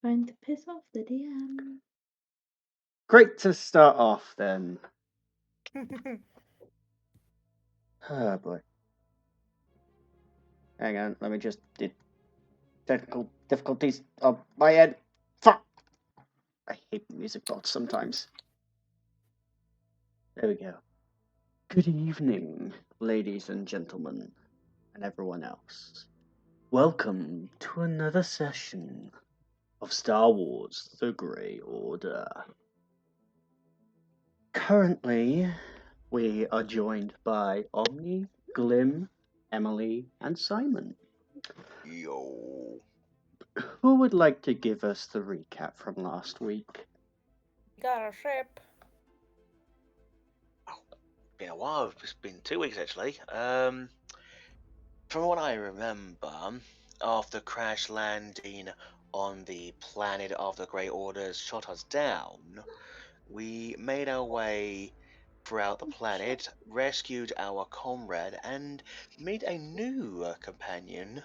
Trying to piss off the DM. Great to start off then. Oh boy. Hang on, let me just do technical difficulties on my end. Fuck! I hate music bots sometimes. There we go. Good evening, ladies and gentlemen, and everyone else. Welcome to another session of Star Wars The Grey Order. Currently, we are joined by Omni, Glim, Emily, and Simon. Yo. Who would like to give us the recap from last week? Got a ship. Been a while. It's been 2 weeks actually. From what I remember, after crash landing on the planet of the Grey Orders shot us down, we made our way throughout the planet, rescued our comrade, and made a new companion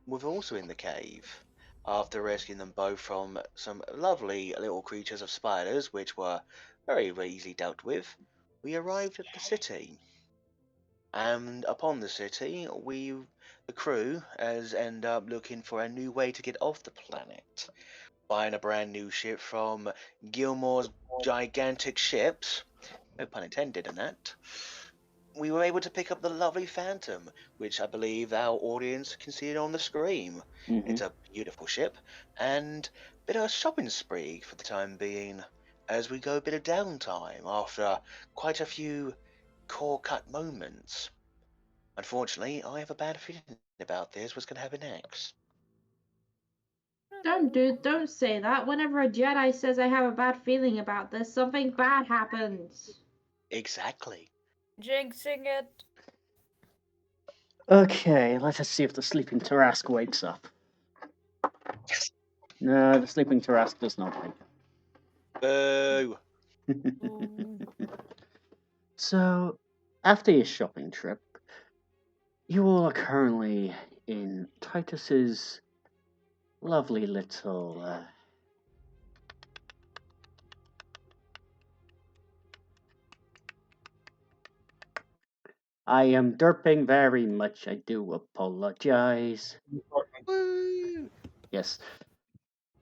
with also in the cave. After rescuing them both from some lovely little creatures of spiders, which were very easily dealt with, we arrived at the city. And upon the city, the crew, has ended up looking for a new way to get off the planet. Buying a brand new ship from Gilmore's gigantic ships, no pun intended in that, we were able to pick up the lovely Phantom, which I believe our audience can see it on the screen. It's a beautiful ship, and a bit of a shopping spree for the time being, as we go a bit of downtime after quite a few core cut moments. Unfortunately, I have a bad feeling about this. What's going to happen next? Don't say that. Whenever a Jedi says I have a bad feeling about this, something bad happens. Exactly. Jinxing it. Okay, let us see if the sleeping Tarask wakes up. Yes. No, the sleeping Tarask does not wake Boo. up. So, after your shopping trip, you all are currently in Titus's lovely little I am derping very much. I do apologize. Woo. Yes.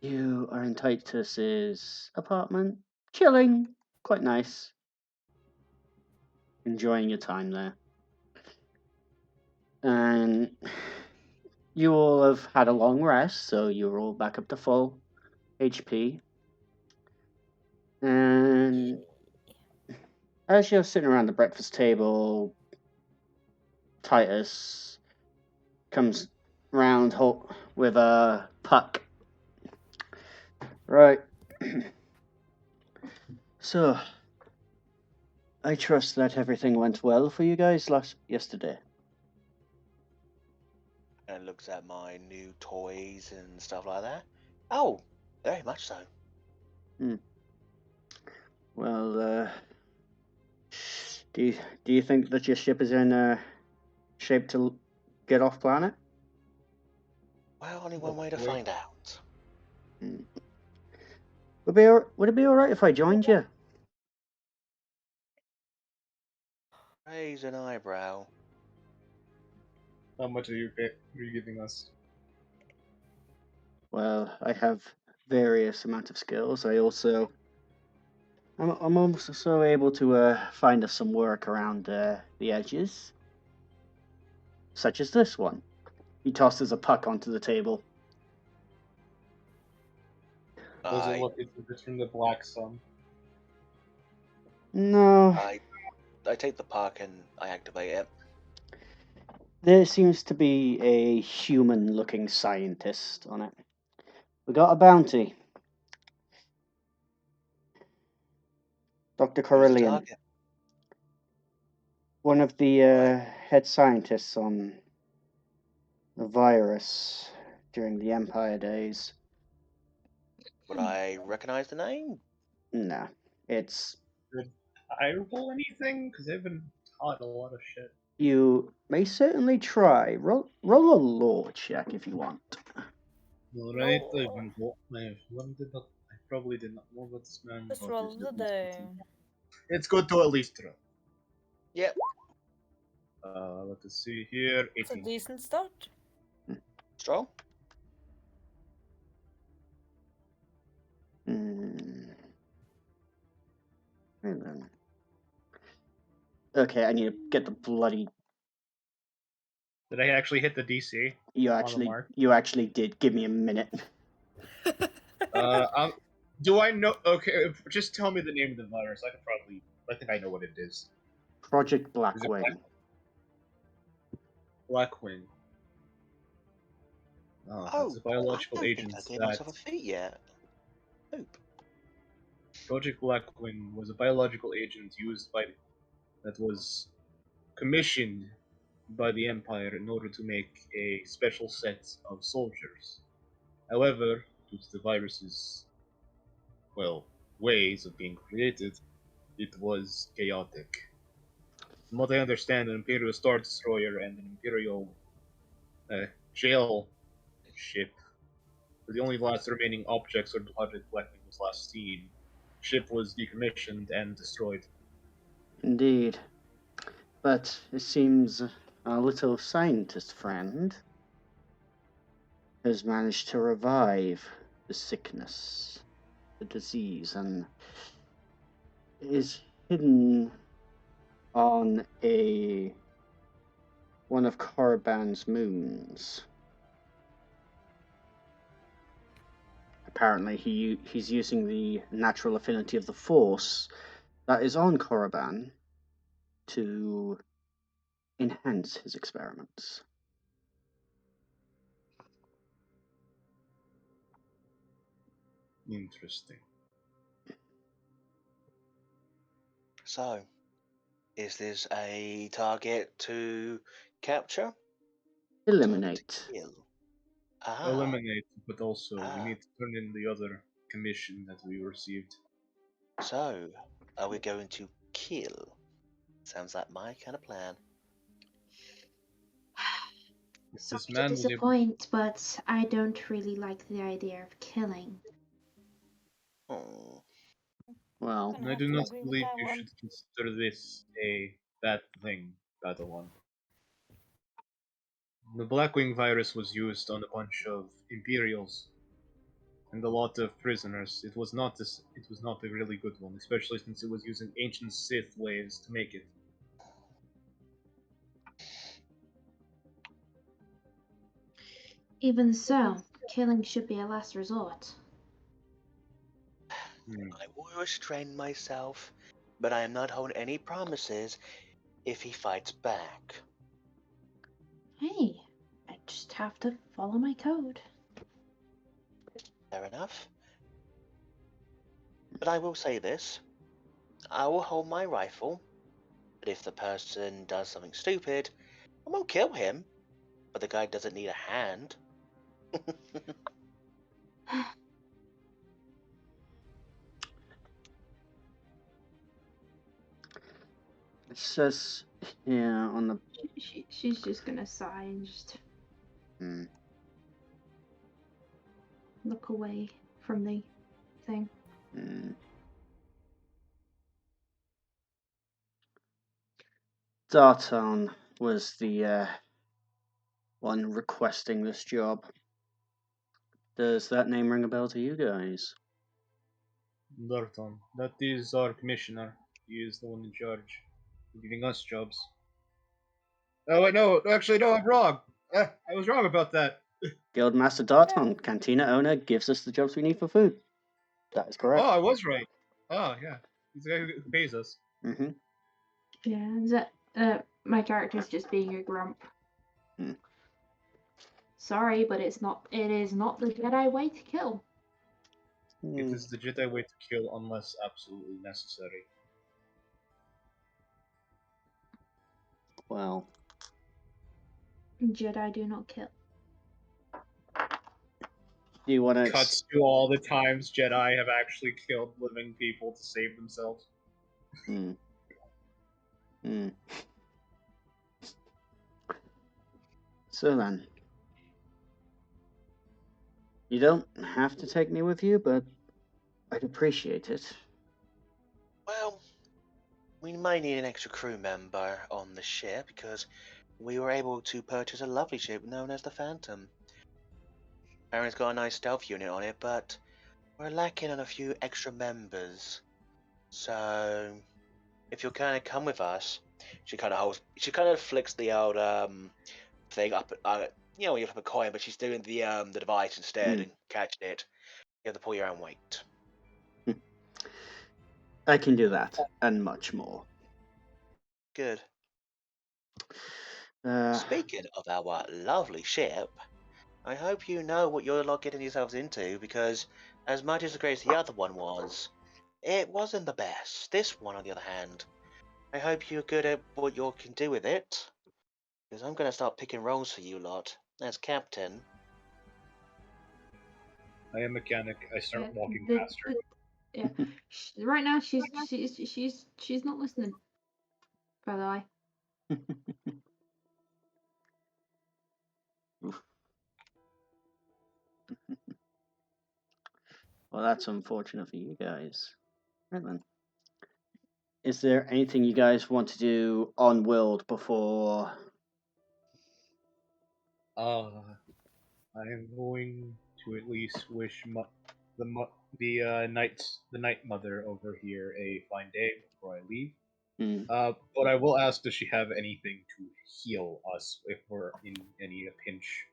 You are in Titus's apartment, chilling, quite nice. Enjoying your time there. And you all have had a long rest, so you're all back up to full HP. And as you're sitting around the breakfast table, Titus comes round with a puck. Right. So, I trust that everything went well for you guys yesterday. And looks at my new toys and stuff like that. Oh, very much so. Well, do you think that your ship is in shape to get off planet? Well, only one way to find out. Would it be all right if I joined you? Raise an eyebrow. How much are you giving us? Well, I have various amount of skills. I'm also able to find us some work around the edges, such as this one. He tosses a puck onto the table. Does it look like it's from the Black Sun? No. I take the puck and I activate it. There seems to be a human-looking scientist on it. We got a bounty. Dr. Who's the Carillion, target? one of the head scientists on the virus during the Empire days. Would I recognize the name? No, it's... Did I roll anything? Because they've been taught a lot of shit. You may certainly try. Roll a lore check if you want. Alright, No. I've been I probably did not know about this man. Just but roll it's the good day. It's good to at least try. Yep. Let us see here. It's a 18. decent start. Strong. Hang on. Okay, I need to get the bloody. Did I actually hit the DC? You On the actually, mark? you actually did. Give me a minute. Do I know? Okay, just tell me the name of the virus. I think I know what it is. Project Is it Blackwing. Blackwing? Oh, It's a I biological don't think agent I gave that myself a feat yet. Nope. Project Blackwing was a biological agent that was commissioned by the Empire in order to make a special set of soldiers. However, due to the virus's ways of being created, it was chaotic. From what I understand, an Imperial Star Destroyer and an Imperial jail ship were the only last remaining objects where Project Blackwing was last seen. Ship was decommissioned and destroyed. Indeed. But it seems our little scientist friend has managed to revive the sickness, the disease, and is hidden on one of Korriban's moons. Apparently, he's using the natural affinity of the Force that is on Korriban to enhance his experiments. Interesting. So, is this a target to capture? Eliminate. Kill. Ah. Eliminate, but also we Ah. need to turn in the other commission that we received. So, are we going to kill? Sounds like my kind of plan. If Sorry this to man was able, disappoint, but I don't really like the idea of killing. Oh. Well, and I do not believe you should consider this a bad thing, Padawan. The Blackwing virus was used on a bunch of Imperials and a lot of prisoners. It was not a really good one, especially since it was using ancient Sith ways to make it. Even so, killing should be a last resort. I will restrain myself, but I am not holding any promises if he fights back. Hey, I just have to follow my code. Fair enough. But I will say this. I will hold my rifle, but if the person does something stupid, I won't kill him. But the guy doesn't need a hand. it says here on the. She's just gonna sigh and just look away from the thing. Darton was the one requesting this job. Does that name ring a bell to you guys? Darton, that is our commissioner. He is the one in charge of giving us jobs. Oh wait, no, actually, no, I'm wrong. I was wrong about that. Guildmaster Darton, cantina owner, gives us the jobs we need for food. That is correct. Oh, I was right. Oh yeah, he's the guy who pays us. Mm-hmm. Yeah, my character's just being a grump. Sorry, but it is not the Jedi way to kill. It is the Jedi way to kill unless absolutely necessary. Well, Jedi do not kill. do you want to Cuts to all the times Jedi have actually killed living people to save themselves. So then, You don't have to take me with you, but I'd appreciate it. Well, we may need an extra crew member on the ship because we were able to purchase a lovely ship known as the Phantom. Aaron's got a nice stealth unit on it, but we're lacking on a few extra members. So, if you'll kind of come with us, she kind of flicks the old thing up. You know, you flip a coin, but she's doing the device instead and catching it. You have to pull your own weight. I can do that, and much more. Good. Uh, Speaking of our lovely ship, I hope you know what you're not getting yourselves into, because as much as great as the other one was, it wasn't the best. This one, on the other hand, I hope you're good at what you can do with it, because I'm going to start picking roles for you lot as captain. I am mechanic. I start walking past her. Yeah. Right now, she's not listening. By the way. Well, that's unfortunate for you guys. Right then. Is there anything you guys want to do on world before? I am going to at least wish the night mother over here a fine day before I leave. But I will ask, does she have anything to heal us if we're in any pinch?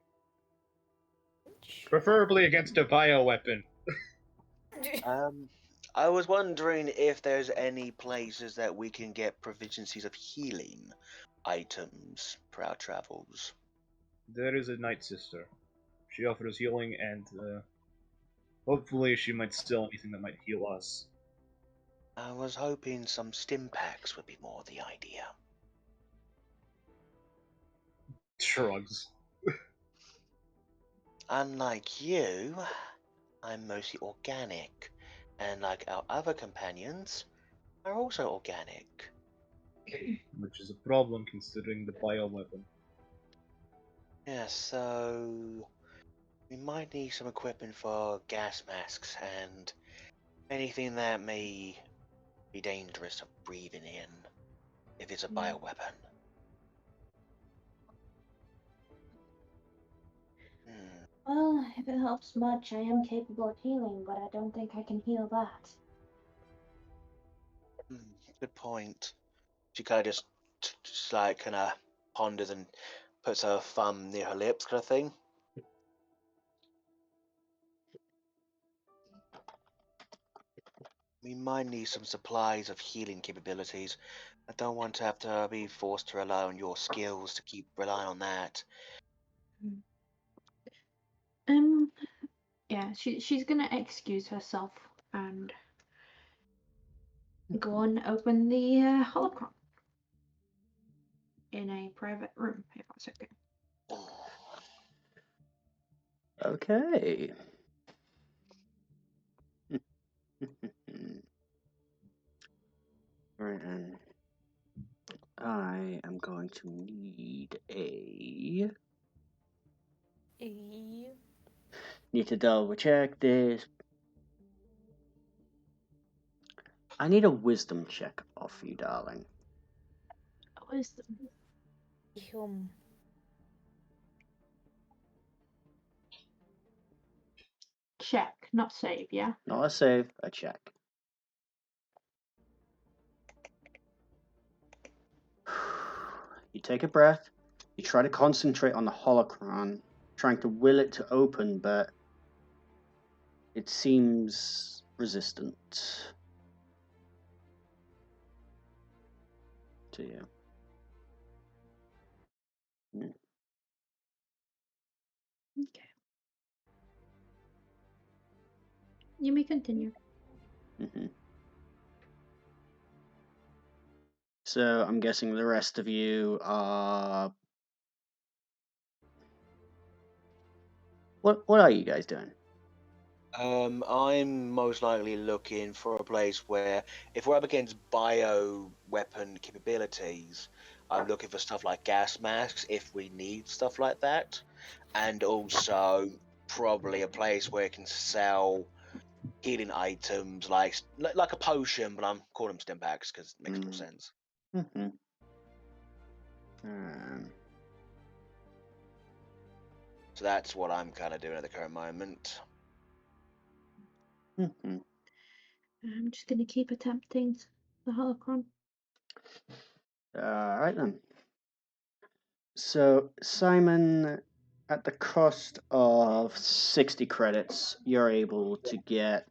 Preferably against a bioweapon. I was wondering if there's any places that we can get proficiencies of healing items for our travels. There is a night sister. She offers healing, and hopefully she might sell anything that might heal us. I was hoping some stim packs would be more the idea. Shrugs. Unlike you, I'm mostly organic, and like our other companions, are also organic. Which is a problem considering the bioweapon. Yeah, so we might need some equipment for gas masks and anything that may be dangerous of breathing in if it's a bioweapon. Well, if it helps much, I am capable of healing, but I don't think I can heal that. Good point. She kind of just like kind of ponders and puts her thumb near her lips, kind of thing. We might need some supplies of healing capabilities. I don't want to have to be forced to rely on your skills to keep relying on that. Yeah, she's gonna excuse herself and go and open the holocron in a private room, if that's okay. Okay. Right then. I am going to need need to double check this. I need a wisdom check off you, darling. Wisdom. Check, not save, yeah? Not a save, a check. You take a breath. You try to concentrate on the holocron, trying to will it to open, but it seems resistant to you. Okay. You may continue. So I'm guessing the rest of you are... What are you guys doing? I'm most likely looking for a place where, if we're up against bio weapon capabilities, I'm looking for stuff like gas masks if we need stuff like that, and also probably a place where it can sell healing items like a potion, but I'm calling them stim packs because it makes more Mm. sense. Mm-hmm. So that's what I'm kind of doing at the current moment. Mm-hmm. I'm just gonna keep attempting the holocron. All right then. So Simon, at the cost of 60 credits, you're able to get.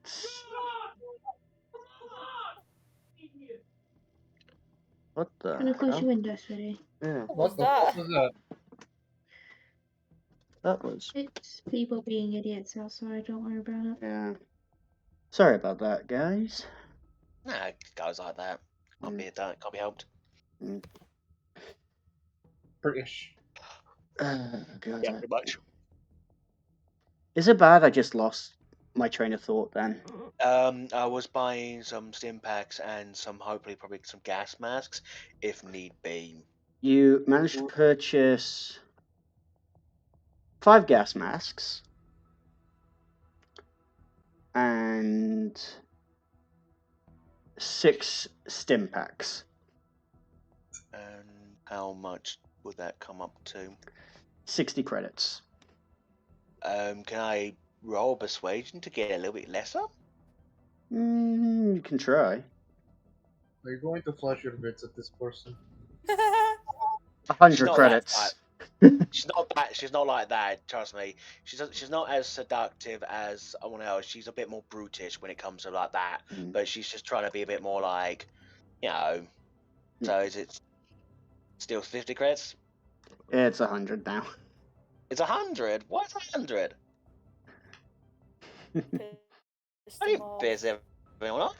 What the Gonna close hell? your window, sweetie. Yeah, What was What the that? fuck was that? that was. It's people being idiots outside. Don't worry about it. Yeah. Sorry about that, guys. Nah, it goes like that. Can't be done. Can't be helped. British. God. Yeah, pretty much. Is it bad I just lost my train of thought then? I was buying some stim packs and probably some gas masks, if need be. You managed to purchase 5 gas masks and 6 stim packs. And how much would that come up to? 60 credits. Can I roll persuasion to get a little bit lesser? You can try. Are you going to flash your bits at this person? 100 not credits. She's not that. She's not like that. Trust me. She's not as seductive as I want to know. She's a bit more brutish when it comes to like that. Mm. But she's just trying to be a bit more like, you know. So is it still 50 credits? It's 100 now. It's 100. What's 100? Pissed I him didn't off. piss everyone off.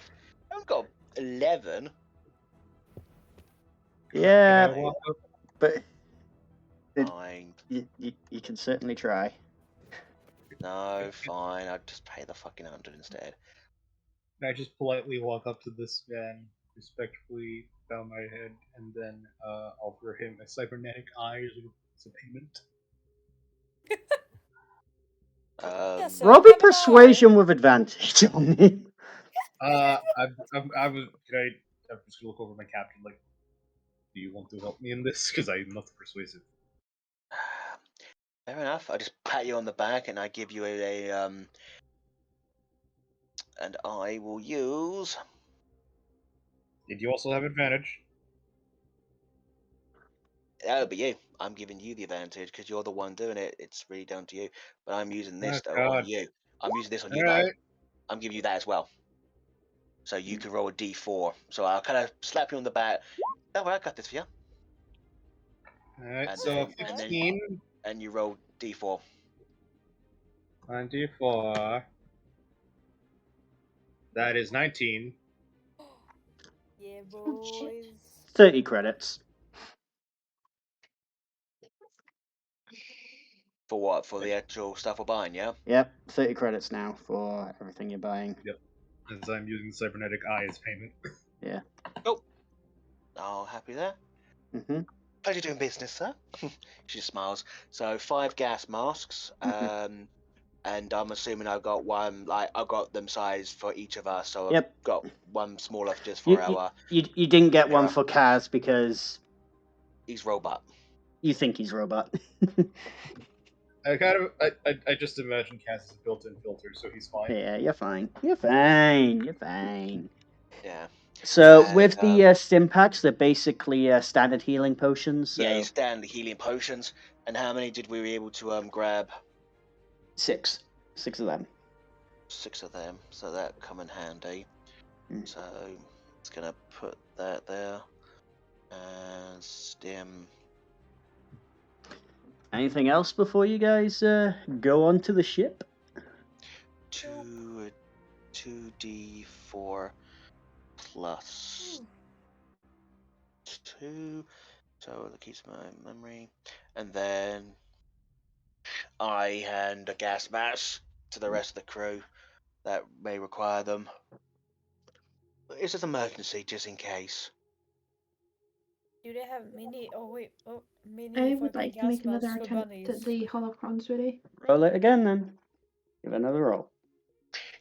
I've got 11. Yeah, Can I walk up? but Fine. you can certainly try. No, fine. I'll just pay the fucking 100 instead. Can I just politely walk up to this man, respectfully bow my head, and then offer him a cybernetic eye as a payment? Yeah, Um, so Roll me have an eye. persuasion with advantage on me. I was. I'm just gonna look over my captain. Like, do you want to help me in this? Because I'm not persuasive. fair enough. I just pat you on the back and I give you and I will use. Did you also have advantage? That'll be you. I'm giving you the advantage because you're the one doing it. It's really down to you. But I'm using this Oh, though on God. you. I'm using this on you All though. right. I'm giving you that as well. So you can roll a d4. So I'll kind of slap you on the back. Don't worry, I got this for you. All right. And So then- 15 And you roll d4. on D4. That is 19. Yeah, boys. 30 credits. For what? For the actual stuff we're buying, yeah? Yep, 30 credits now for everything you're buying. As I'm using the cybernetic eye as payment. Yeah. Oh, happy there? Mm-hmm. Pleasure doing business, sir. She just smiles. So 5 gas masks. And I'm assuming I've got one, like, I've got them sized for each of us. So Yep. I've got one smaller just for You didn't get one Yeah. for Kaz because he's robot. you think he's robot. I just imagine Cass is a built-in filter, so he's fine. Yeah, you're fine. You're fine. You're fine. Yeah. So And, with the stim packs, they're basically standard healing potions. So Yeah, you stand the healing potions. And how many did we be able to grab? 6 of them. 6 of them. So that come in handy. Mm. So it's gonna put that there. And stim. Anything else before you guys go on to the ship? 2d4 plus 2. So that keeps my memory. And then I hand a gas mask to the rest of the crew that may require them. It's just an emergency, just in case. Do they have mini? Oh wait, mini I would fucking like to gas make another masks for attempt bunnies. at the holocron, sweetie. Roll it again then. Give it another roll.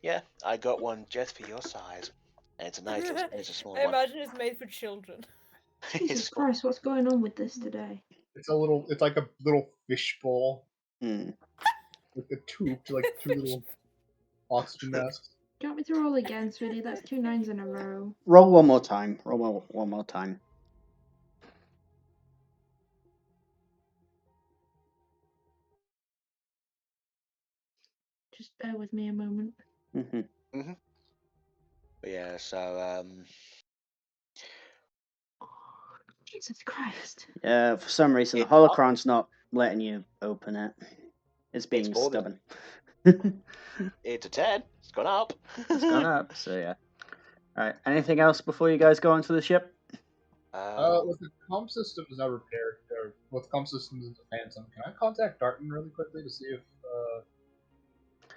Yeah, I got one just for your size. And it's a nice little, it's a small I one. imagine it's made for children. Jesus Christ, what's going on with this today? It's like a little fish bowl Hmm. with a tube to like two little oxygen masks. Do you want me to roll again, sweetie? That's 2 9s in a row. Roll one more time. Roll one more time. Just bear with me a moment. Mm-hmm. But yeah, so Jesus Christ. Yeah, for some reason the It's holocron's not letting you open it. It's being more than- stubborn. it's a 10. It's gone up. It's gone up, so yeah. Alright, anything else before you guys go onto the ship? With the comm systems now repaired, or with comm systems in the phantom, can I contact Darton really quickly to see if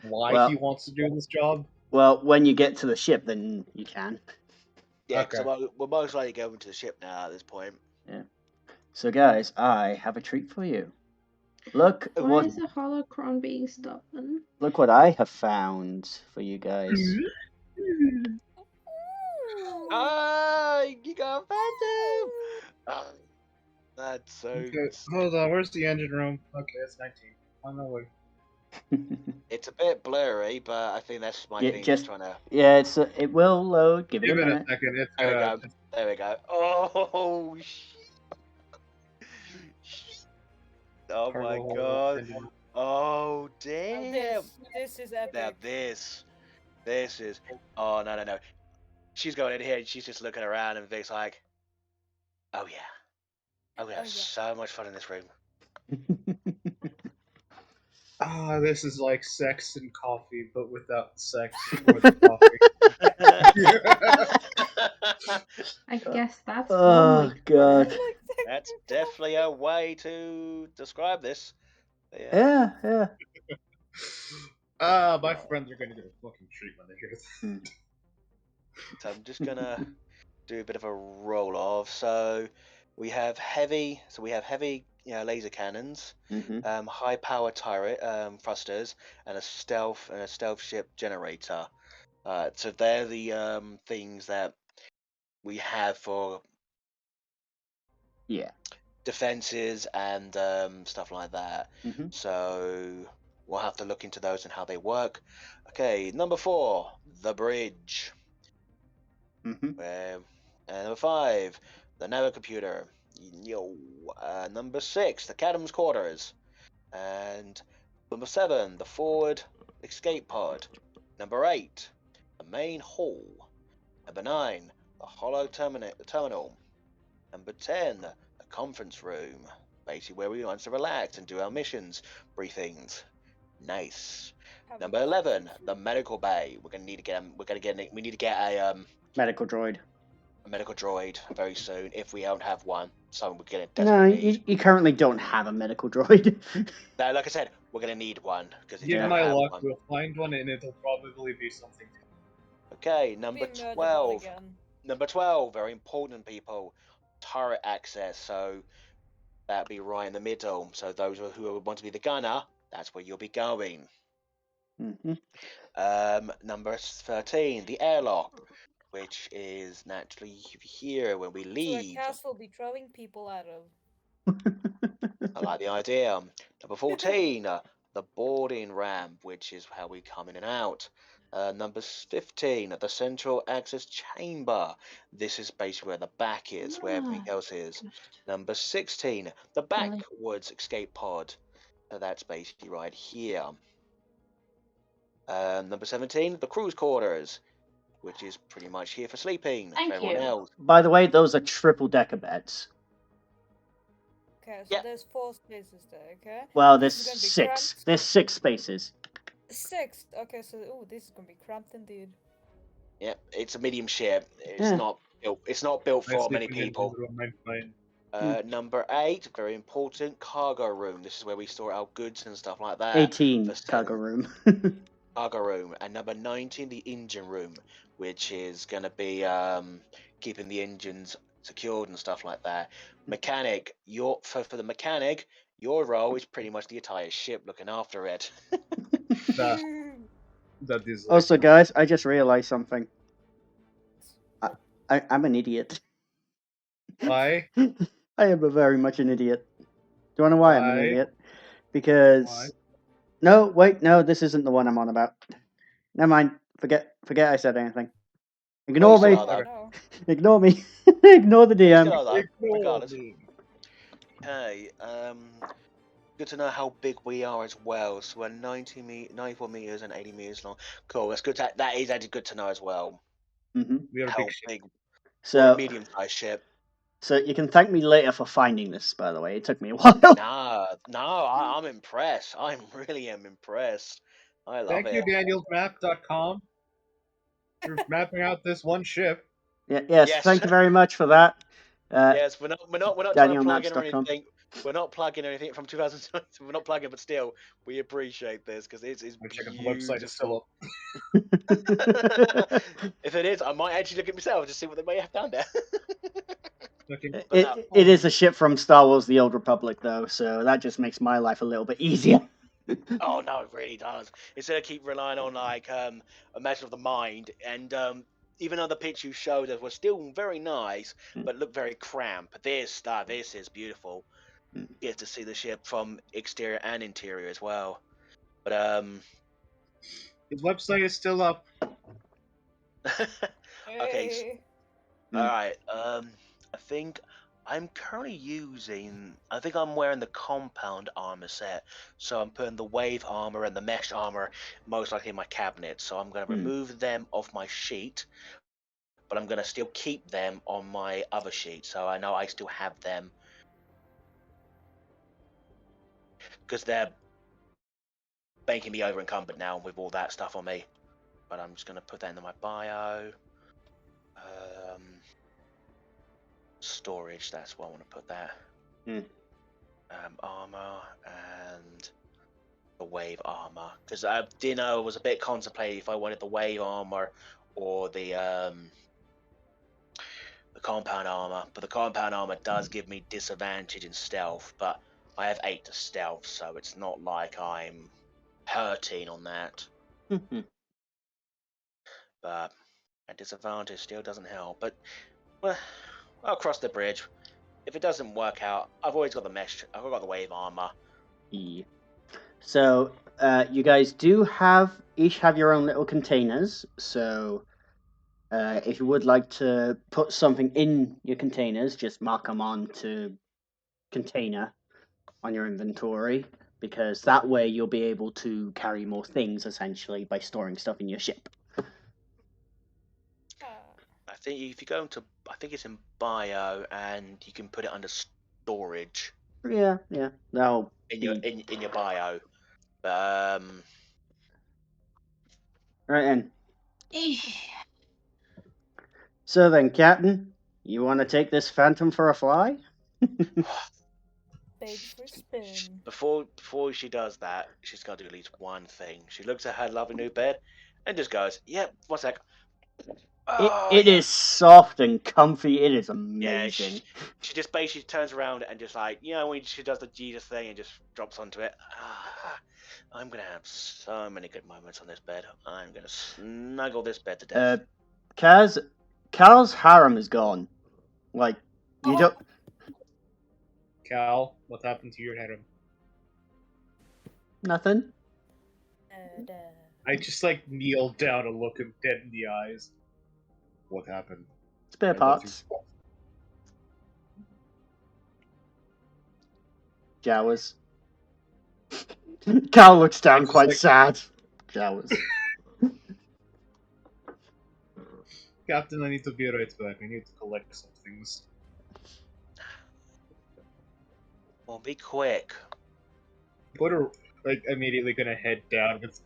why Well- he wants to do this job? Well, when you get to the ship, then you can. Yeah, because Okay. we're most likely going to the ship now at this point. So, guys, I have a treat for you. Look at Why is the holocron being stubborn? look what I have found for you guys. Ah, you got a phantom! Ah, that's so. Okay, hold on. Where's the engine room? Okay, it's 19. On my way. It's a bit blurry, but I think that's my Yeah, thing. just- Trying to. Yeah, it will load. Give it Give a it a minute. second. It's There we go. There we go. Oh, oh my Cargo god. engine. Oh Now damn. this is epic. Now this is. Oh no. She's going in here and she's just looking around and Vic's like, oh yeah. I'm gonna have Oh, yeah. so much fun in this room. Ah, this is like sex and coffee, but without sex or the coffee. I guess that's Oh, one way to put God. it. That's definitely a way to describe this. But yeah. Yeah. My friends are gonna get a fucking treat when they hear this. So I'm just gonna do a bit of a roll off. So we have heavy. Laser cannons, Mm-hmm. high power turret thrusters, and a stealth ship generator. So they're the things that we have for Yeah. defenses and stuff like that. Mm-hmm. So we'll have to look into those and how they work. Okay, number 4, the bridge. Mm-hmm. And number 5, the navigation. Number 6, the captain's quarters. And number 7, the forward escape pod. Number 8, the main hall. Number 9, the hollow terminal. Number 10, the conference room. Basically where we want to relax and do our missions, briefings. Nice. Have Number a 11, conference the room. medical bay. We need to get a Medical droid. medical droid very soon if we don't have one. So we're gonna No, desperately you currently don't have a medical droid. No, like I said, we're gonna need one because if you Given don't my have luck, one. we'll find one and it'll probably be something. Okay, Be number murderable 12. again. Number 12, very important, people. Turret access. So that'd be right in the middle. So those who want to be the gunner, that's where you'll be going. Mm-hmm. Number 13, the airlock, which is naturally here when we So a leave. castle will be throwing people out of. I like the idea. Number 14, the boarding ramp, which is how we come in and out. Number 15, the central access chamber. This is basically where the back is, where everything else is. Number 16, the backwards escape pod. So that's basically right here. Number 17, the cruise quarters, which is pretty much here for sleeping. Thank for everyone you. else. By the way, those are triple decker beds. Okay, so Yeah. there's 4 spaces there, okay? Well, This there's is gonna be 6. cramped. There's 6 spaces. 6. Okay, so this is gonna be cramped indeed. Yep, it's a medium ship. It's Yeah. not built. It's not built for many Sleeping in people. the room, I'm fine. Number 8, very important, cargo room. This is where we store our goods and stuff like that. 18 for cargo selling. room. Cargo room. And number 19, the engine room, which is going to be keeping the engines secured and stuff like that. Mechanic, for the mechanic, your role is pretty much the entire ship looking after it. That is like, Also, guys, I just realized something. I'm an idiot. why? I am very much an idiot. Do you want to know why I'm an Why? idiot? Because Why? no, wait, no, this isn't the one I'm on about. Never mind. Forget I said anything. Ignore you still me. are, though. No. Ignore me. Ignore the You DM. still are, though, Ignore regardless. me. Okay, good to know how big we are as well. So we're 94 meters and 80 meters long. Cool, that's good. That is actually good to know as well. Hmm We are How big shit. big? We're a So, medium-sized ship. so you can thank me later for finding this. By the way, it took me a while. I'm impressed. I really am impressed. I love Thank you, it. DanielMap.com, for mapping out this one ship. Yes, Yes. thank you very much for that. Yes, we're not trying to plug in or DanielMaps.com. anything. We're not plugging anything from 2020. We're not plugging, but still, we appreciate this because it's I'm checking the website is still beautiful. up. If it is, I might actually look at myself to see what they may have down there. Okay. But no. It is a ship from Star Wars: The Old Republic, though, so that just makes my life a little bit easier. Oh no, it really does. Instead of keep relying on like a matter of the mind, and even though the picture you showed us was still very nice, but looked very cramped. This is beautiful. Get to see the ship from exterior and interior as well. But His website is still up. okay, Hey. all right. I think I'm currently using. I think I'm wearing the compound armor set, so I'm putting the wave armor and the mesh armor most likely in my cabinet. So I'm going to remove them off my sheet, but I'm going to still keep them on my other sheet, so I know I still have them because they're making me over encumbered now with all that stuff on me. But I'm just going to put that into my bio. Storage, that's where I want to put that. Armor and the wave armor, because I didn't know, was a bit contemplating if I wanted the wave armor or the compound armor, but the compound armor does give me disadvantage in stealth, but I have 8 to stealth, so it's not like I'm hurting on that. But a disadvantage still doesn't help. But well, I'll cross the bridge. If it doesn't work out, I've always got the mesh. I've got the wave armor. Yeah. So you guys do each have your own little containers. So if you would like to put something in your containers, just mark them on to container on your inventory, because that way you'll be able to carry more things essentially by storing stuff in your ship. I think if you go into, I think it's in bio, and you can put it under storage. Yeah, that'll in be... your in your bio. Right then. So then, Captain, you want to take this Phantom for a fly? Bait for spin. Before she does that, she's got to do at least one thing. She looks at her lovely new bed and just goes, "Yep, one sec." It is soft and comfy. It is Yeah, amazing. she just basically turns around and just like, when she does the Jesus thing and just drops onto it. I'm gonna have so many good moments on this bed. I'm gonna snuggle this bed to death. Cal's harem is gone. Like, you don't... Cal, what happened to your harem? Nothing. I just like kneel down and look him dead in the eyes. What happened? Spare parts. Jawas. Cal looks down quite sad. Jawas. Captain, I need to be right back. I need to collect some things. Well, be quick. What are like immediately gonna head down with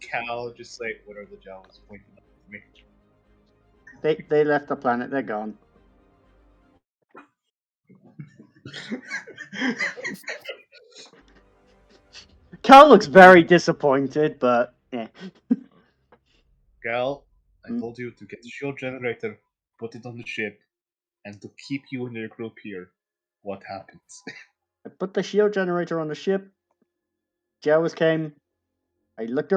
Cal, just like what are the Jawas pointing at me? They left the planet. They're gone. Cal looks very disappointed, but yeah. Cal, I told you to get the shield generator, put it on the ship, and to keep you and your group here. What happens? I put the shield generator on the ship. Jawas came. I looked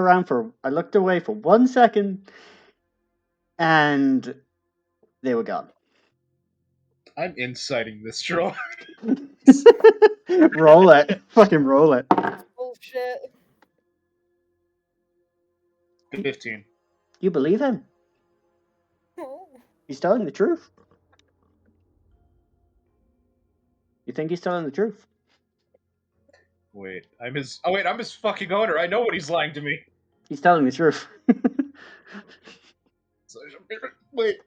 away for 1 second, and they were gone. I'm inciting this troll. Roll it. Fucking roll it. Bullshit. 15. You believe him? Oh. He's telling the truth. You think he's telling the truth? Wait, I'm his fucking owner. I know what he's lying to me. He's telling the truth. So, wait.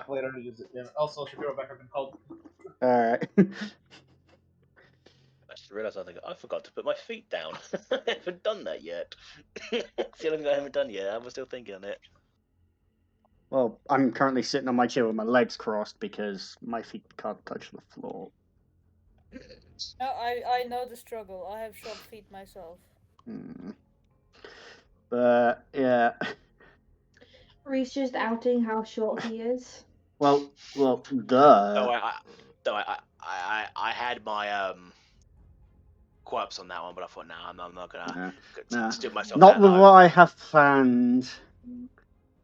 Wait, I don't use it. Yeah. Also, Shapiro back up and called. Alright. I just realised I forgot to put my feet down. I haven't done that yet. It's the only thing I haven't done yet. I was still thinking on it. Well, I'm currently sitting on my chair with my legs crossed because my feet can't touch the floor. No, I know the struggle. I have short feet myself. But yeah. Reese just outing how short he is. Well, duh. I had my quirks on that one, but I thought, I'm not gonna stoop myself. Not that with low. what I have planned.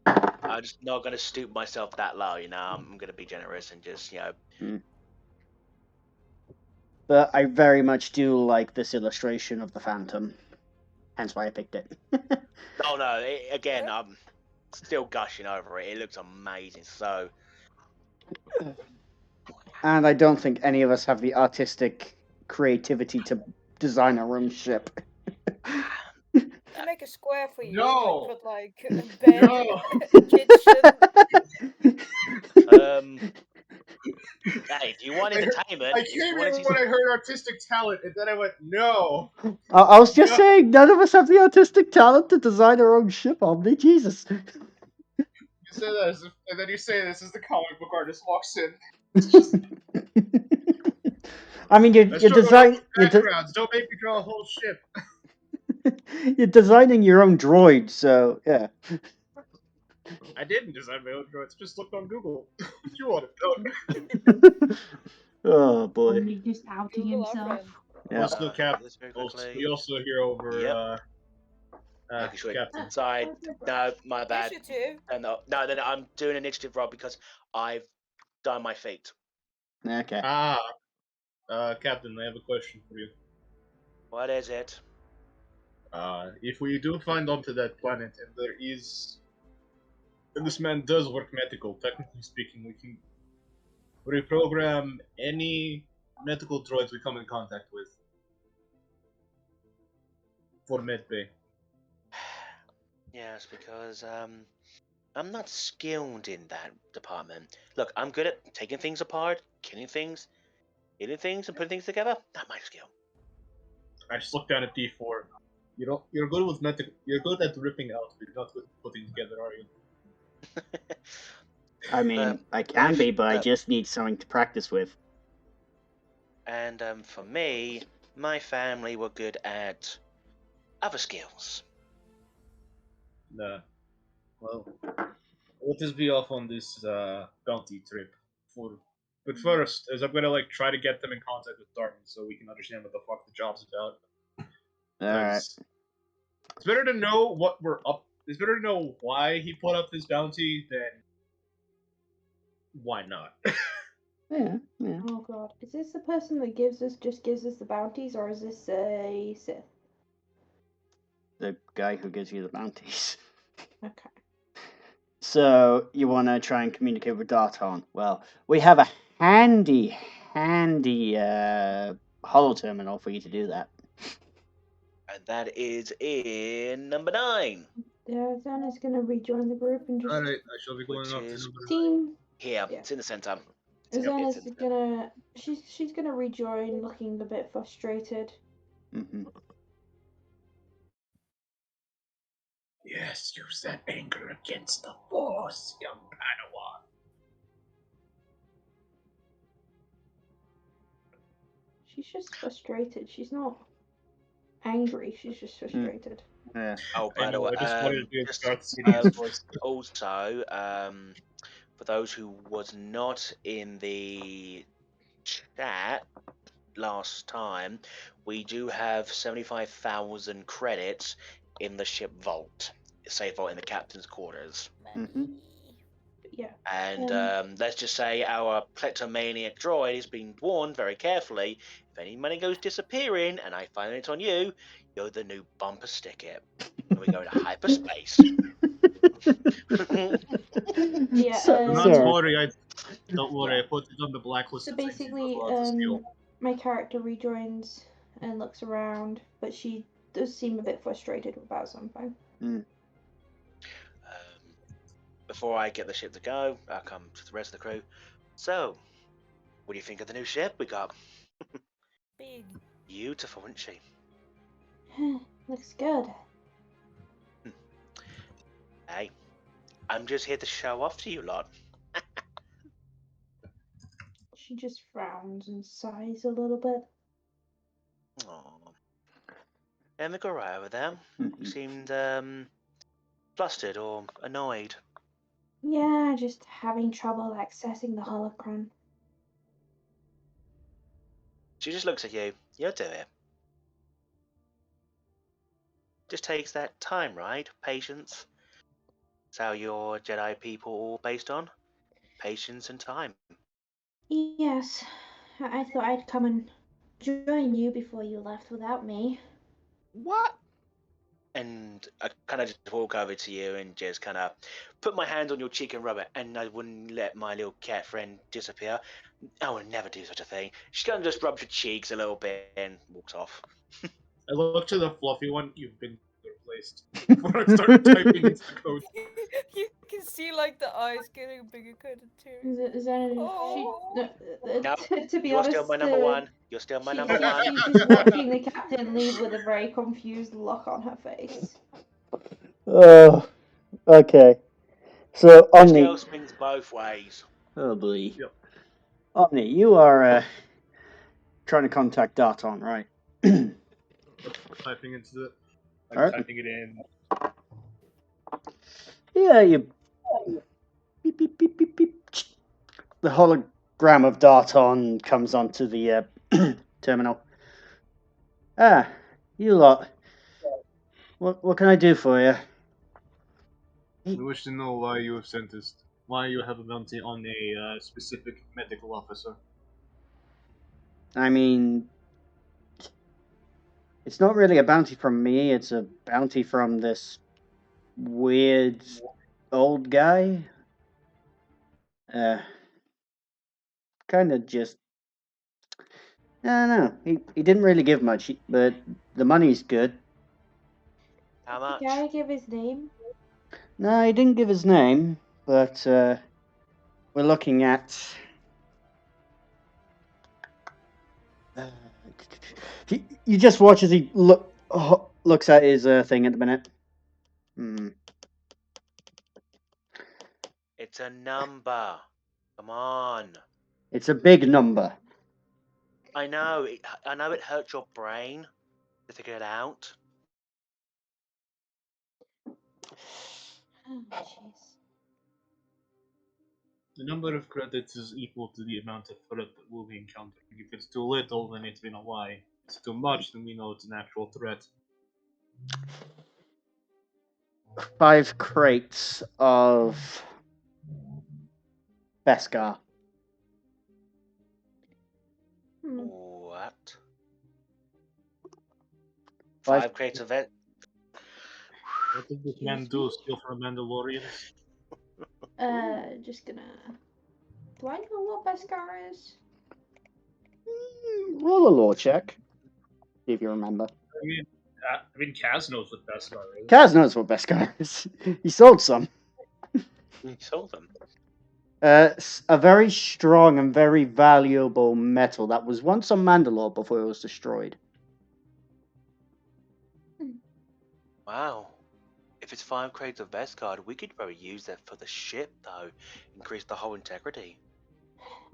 I'm just not gonna stoop myself that low. I'm gonna be generous and just But I very much do like this illustration of the Phantom. Hence why I picked it. Oh no! Again, I'm still gushing over it. It looks amazing. So. And I don't think any of us have the artistic creativity to design our own ship. To make a square for you, No! like put like a bed, No! kitchen. Hey, if you want entertainment, I came in when I heard artistic talent, and then I went, no! I was just saying, none of us have the artistic talent to design our own ship, Omni. Jesus. You say that, and then you say this as the comic book artist walks in. It's just... I mean, you're designing. Backgrounds. Don't make me draw a whole ship. You're designing your own droid, so yeah. I didn't design my own droids. Just looked on Google. You want to know? Oh boy. Only just outing Google himself. Yeah. Also, we also hear over. Captain. Sorry, no, my bad. Initiative. No, then I'm doing initiative, Rob, because I've done my feat. Okay. Captain, I have a question for you. What is it? If we do find onto that planet, and this man does work medical, technically speaking, we can reprogram any medical droids we come in contact with for medbay. Yes, because I'm not skilled in that department. Look, I'm good at taking things apart, killing things, eating things, and putting things together. Not my skill. I just looked down at D4. You're good with You're good at ripping out, but you're not good at putting together, are you? I mean, I can be, but I just need something to practice with. And for me, my family were good at other skills. Nah. Well, let us be off on this bounty trip. But first, as I'm gonna try to get them in contact with Darton so we can understand what the fuck the job's about. Alright. It's better to know what we're up. It's better to know why he put up this bounty than why not. Yeah. Oh god. Is this the person that gives us the bounties, or is this a Sith? The guy who gives you the bounties. Okay. So, you want to try and communicate with Darton? Well, we have a handy holo terminal for you to do that. And that is in number 9. Yeah, Zana's gonna rejoin the group and just Alright, I shall be going Which off to is- number team. Here, Yeah. it's in the center. Zana's gonna she's gonna rejoin, looking a bit frustrated. Mm-hmm. Yes, use that anger against the Force, young Padawan. She's just frustrated. She's not angry. She's just frustrated. Yeah. Oh, by the way, I just wanted to start the CD's voice. also, for those who was not in the chat last time, we do have 75,000 credits in the ship vault, safe vault in the captain's quarters. Mhm. Yeah. And let's just say our kleptomaniac droid is being warned very carefully. If any money goes disappearing and I find it on you, you're the new bumper sticker. And we go to hyperspace. Yeah. So, Not sir, worry, don't worry. Yeah. I put it on the blacklist. So Since I see you're basically, not allowed to steal. my character rejoins and looks around, but she does seem a bit frustrated about something. Before I get the ship to go, I'll come to the rest of the crew. So, what do you think of the new ship we got? Big. Beautiful, isn't she? Looks good. Hey, I'm just here to show off to you lot. She just frowns and sighs a little bit. Aww. Emma, right over there. You Mhm. seemed flustered or annoyed. Yeah, just having trouble accessing the holocron. She just looks at you. You'll do it. Just takes that time, right? Patience. That's how your Jedi people are all based on. Patience and time. Yes, I thought I'd come and join you before you left without me. What? And I kind of just walk over to you and just kind of put my hand on your cheek and rub it, and I wouldn't let my little cat friend disappear. I would never do such a thing. She kind of just rubs your cheeks a little bit and walks off. I look to the fluffy one. You've been replaced. Before I start typing into the code. You can see like the eyes getting bigger, kind of teary. No, No, to be you're still honest, my number one. You're still my number one. she's just watching the captain leave with a very confused look on her face. Oh, okay. So, This Omni. girl swings both ways. Oh, boy. Yep. Omni, you are trying to contact Darton, right? Typing into the. I'm Alright. typing it in. Yeah, you. Beep, beep, beep, beep, beep. The hologram of Darton comes onto the terminal. Ah, you lot. What can I do for you? We wish to know why you have sent us. Why you have a bounty on a specific medical officer. I mean, it's not really a bounty from me. It's a bounty from this weird old guy. Kind of just. I don't know. He didn't really give much, but the money's good. How Did much? the guy give his name? No, he didn't give his name, but we're looking at. You just watch as he looks at his thing at the minute. It's a number. Come on. It's a big number. I know. I know it hurts your brain to figure it out. Oh, jeez. The number of credits is equal to the amount of threat that we'll be encountering. If it's too little, then it's been a lie. If it's too much, then we know it's an actual threat. 5 crates of Beskar. What? 5 5 crates of it? What did this man do? Steal from Mandalorians? Just gonna. Do I know what Beskar is? Roll a law check. See if you remember. I mean, Kaz knows what Beskar is. Kaz knows what Beskar is. He sold some. You sold them. A very strong and very valuable metal that was once on Mandalore before it was destroyed. Wow. If it's 5 crates of Beskar, we could probably use that for the ship, though. Increase the whole integrity.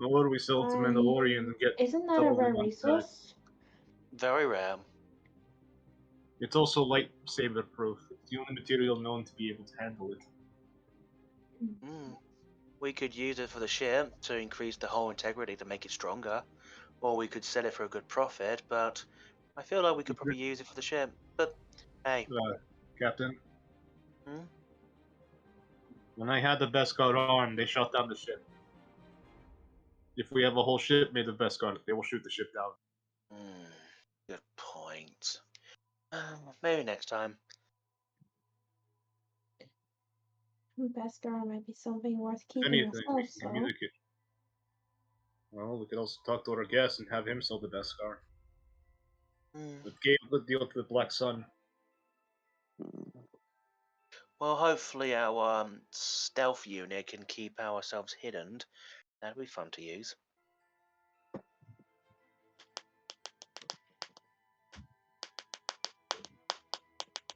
Or we sell it to Mandalorians and get Isn't that a double the rare amount resource? Very rare. It's also lightsaber proof. It's the only material known to be able to handle it. We could use it for the ship to increase the whole integrity to make it stronger. Or we could sell it for a good profit, but I feel like we could probably use it for the ship. But, hey. Captain. Hmm? When I had the Beskar armed, they shot down the ship. If we have a whole ship made of Beskar, they will shoot the ship down. Good point. Maybe next time. Beskar might be something worth If keeping anything, we yourself, can so. communicate. Well, we could also talk to our guest and have him sell the Beskar. But Gabe would deal with the Black Sun. Well, hopefully our stealth unit can keep ourselves hidden. That'd be fun to use.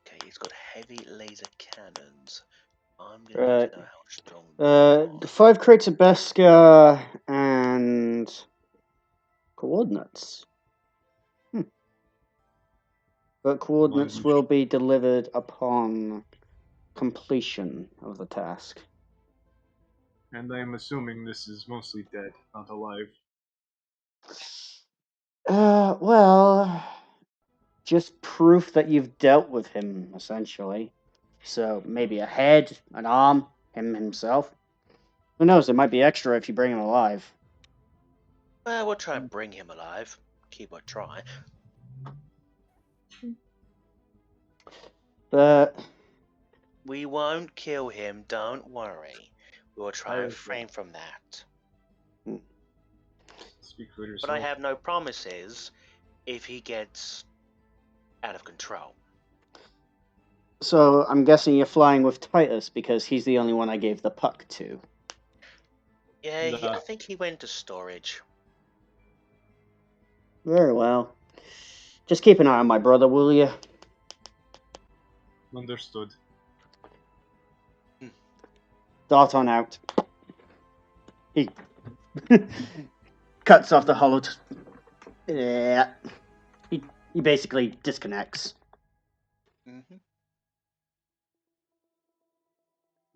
Okay, he's got heavy laser cannons. I'm gonna need Right. to know how strong they are. 5 crates of Beskar and coordinates. But coordinates will be delivered upon completion of the task. And I am assuming this is mostly dead, not alive. Well, just proof that you've dealt with him, essentially. So maybe a head, an arm, him himself. Who knows? It might be extra if you bring him alive. Well, we'll try and bring him alive. Keep on trying. But We won't kill him, don't worry. We'll try and refrain from that. Speak for yourself. But I have no promises if he gets out of control. so I'm guessing you're flying with Titus because he's the only one I gave the puck to. Yeah, I think he went to storage. Very well. Just keep an eye on my brother, will you? Understood. Dart on out. He cuts off the hollow. Yeah. He basically disconnects. Mm-hmm.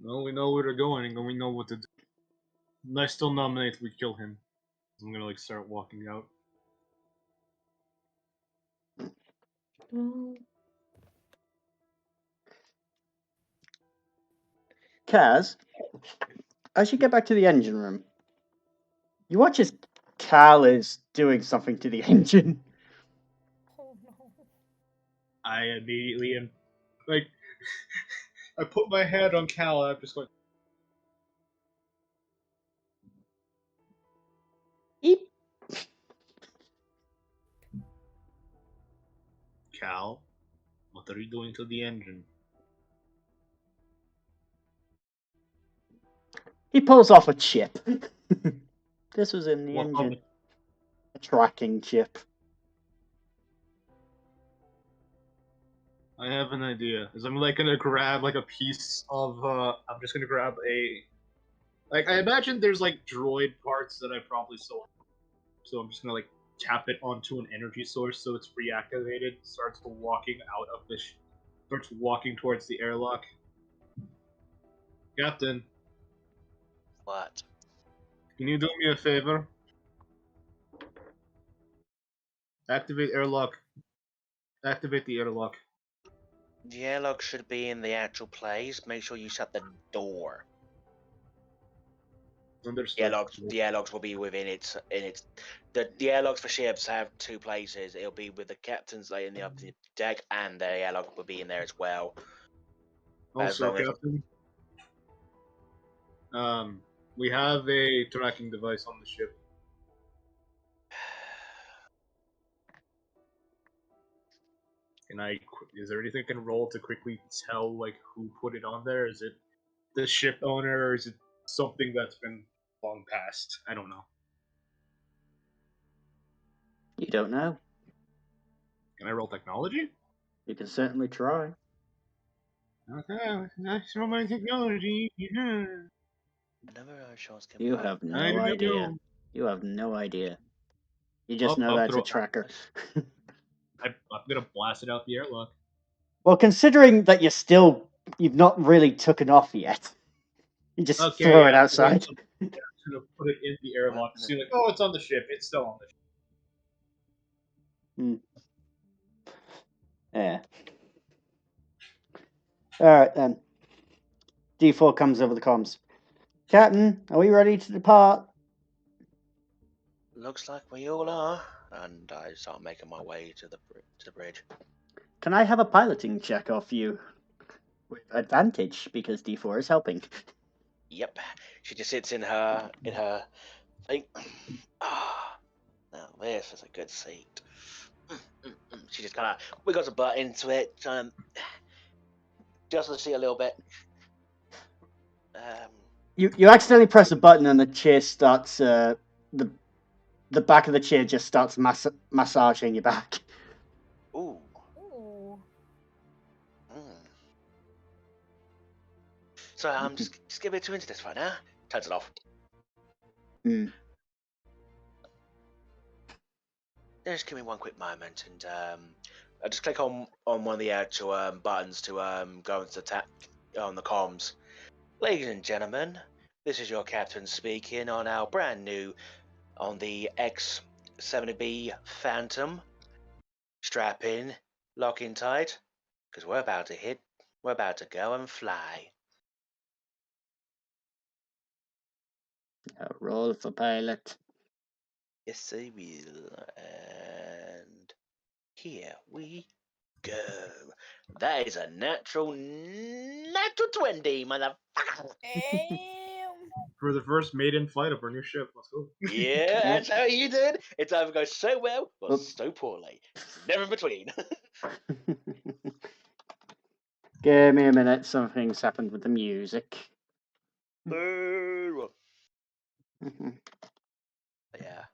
Well, we know where they're going and we know what to do. And I still nominate we kill him. I'm gonna start walking out. Kaz, as you get back to the engine room, you watch as Cal is doing something to the engine. Oh no. I immediately am I put my hand on Cal and I'm just going, Eep. Cal, what are you doing to the engine? He pulls off a chip. This was in the What engine. A tracking chip. I have an idea. Is I'm gonna grab a piece of I'm just gonna grab a I imagine there's droid parts that I probably sold. So I'm just gonna tap it onto an energy source so it's reactivated, starts walking out of the starts walking towards the airlock. Captain, What? can you do me a favor? Activate airlock. Activate the airlock. The airlock should be in the actual place. Make sure you shut the door. Understood. The airlocks will be within the airlocks for ships have 2 places. It'll be with the captain's in the upper deck, and the airlock will be in there as well. Also, long as- Captain, we have a tracking device on the ship. Is there anything I can roll to quickly tell who put it on there? Is it the ship owner, or is it something that's been long past? I don't know. You don't know. Can I roll technology? You can certainly try. Okay, let's roll my technology. Yeah. You have no I don't idea. know. You have no idea. You just know I'll that's a throw- tracker. I'm gonna blast it out the airlock. Well, considering that you've not really taken off yet, you just throw it outside. I'm gonna put it in the airlock. See, oh, it's on the ship. It's still on the ship. Yeah. Alright then. D4 comes over the comms. Captain, are we ready to depart? Looks like we all are. And I start making my way to the bridge. Can I have a piloting check off you? With advantage, because D4 is helping. Yep. She just sits in her thing. Ah, now this is a good seat. She just kind of wiggles a butt into it, just to see a little bit. You accidentally press a button and the chair starts. The back of the chair just starts massaging your back. Ooh. Ooh. So just give it 2 into this right now. Turns it off. Just give me one quick moment, and I just click on one of the actual buttons to go into on the comms. Ladies and gentlemen, this is your captain speaking on our brand new on the X-70B Phantom. Strap in, lock in tight, because we're about to go and fly. Roll for pilot. Yes, I will. And here we go. That is a natural 20, motherfucker. For the first maiden flight of our new ship, let's go. Yeah, that's how you did. It's either goes so well or Oops. so poorly. Never in between. Give me a minute. Something's happened with the music. Boo. Yeah.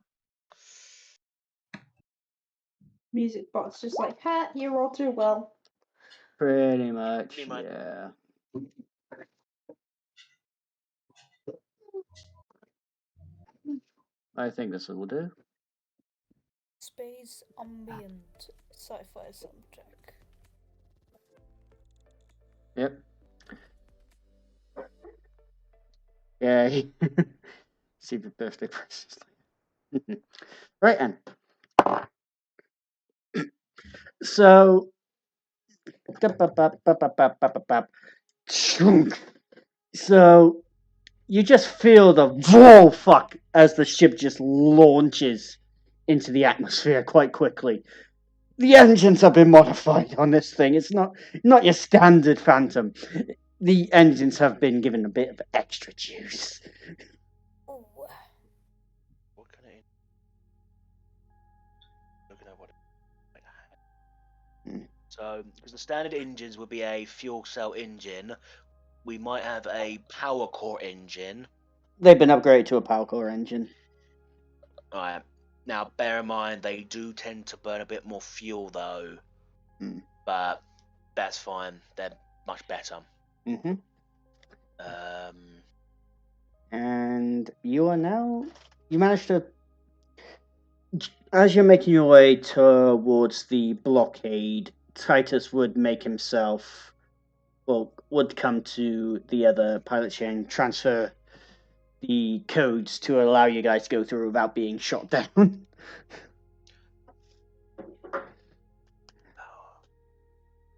Music bot's just like, ha, you rolled too well. Pretty much, Pretty much. yeah. I think this will do. Space ambient sci-fi soundtrack. Yep. Yay. See the birthday presents. Right then. So. So. You just feel the whoa fuck as the ship just launches into the atmosphere quite quickly. The engines have been modified on this thing. It's not your standard Phantom. The engines have been given a bit of extra juice. Ooh. What can I? Looking at what. So, because the standard engines would be a fuel cell engine, we might have a power core engine. They've been upgraded to a power core engine. Alright. Now, bear in mind, they do tend to burn a bit more fuel, though. But that's fine. They're much better. Mm-hmm. And you are now... You managed to... As you're making your way towards the blockade, Titus would make himself... Well, would come to the other pilot chain, transfer the codes to allow you guys to go through without being shot down.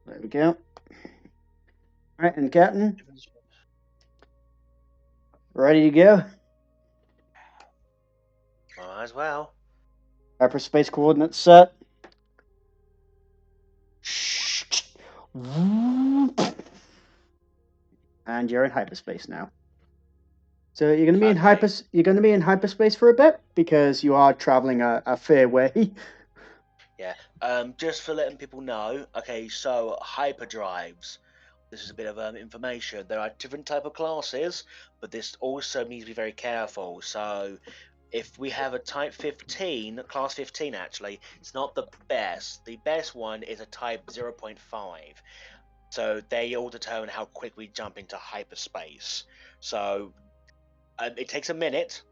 There we go. Alright, and Captain? Ready to go? Might as well. Hyperspace coordinates set. And you're in hyperspace now. So you're gonna be in hyperspace for a bit because you are traveling a fair way. Yeah. Just for letting people know. Okay, so hyperdrives. This is a bit of information. There are different type of classes, but this also needs to be very careful. So, if we have a type 15, class 15 actually, it's not the best. The best one is a type 0.5. So they all determine how quick we jump into hyperspace. So it takes a minute,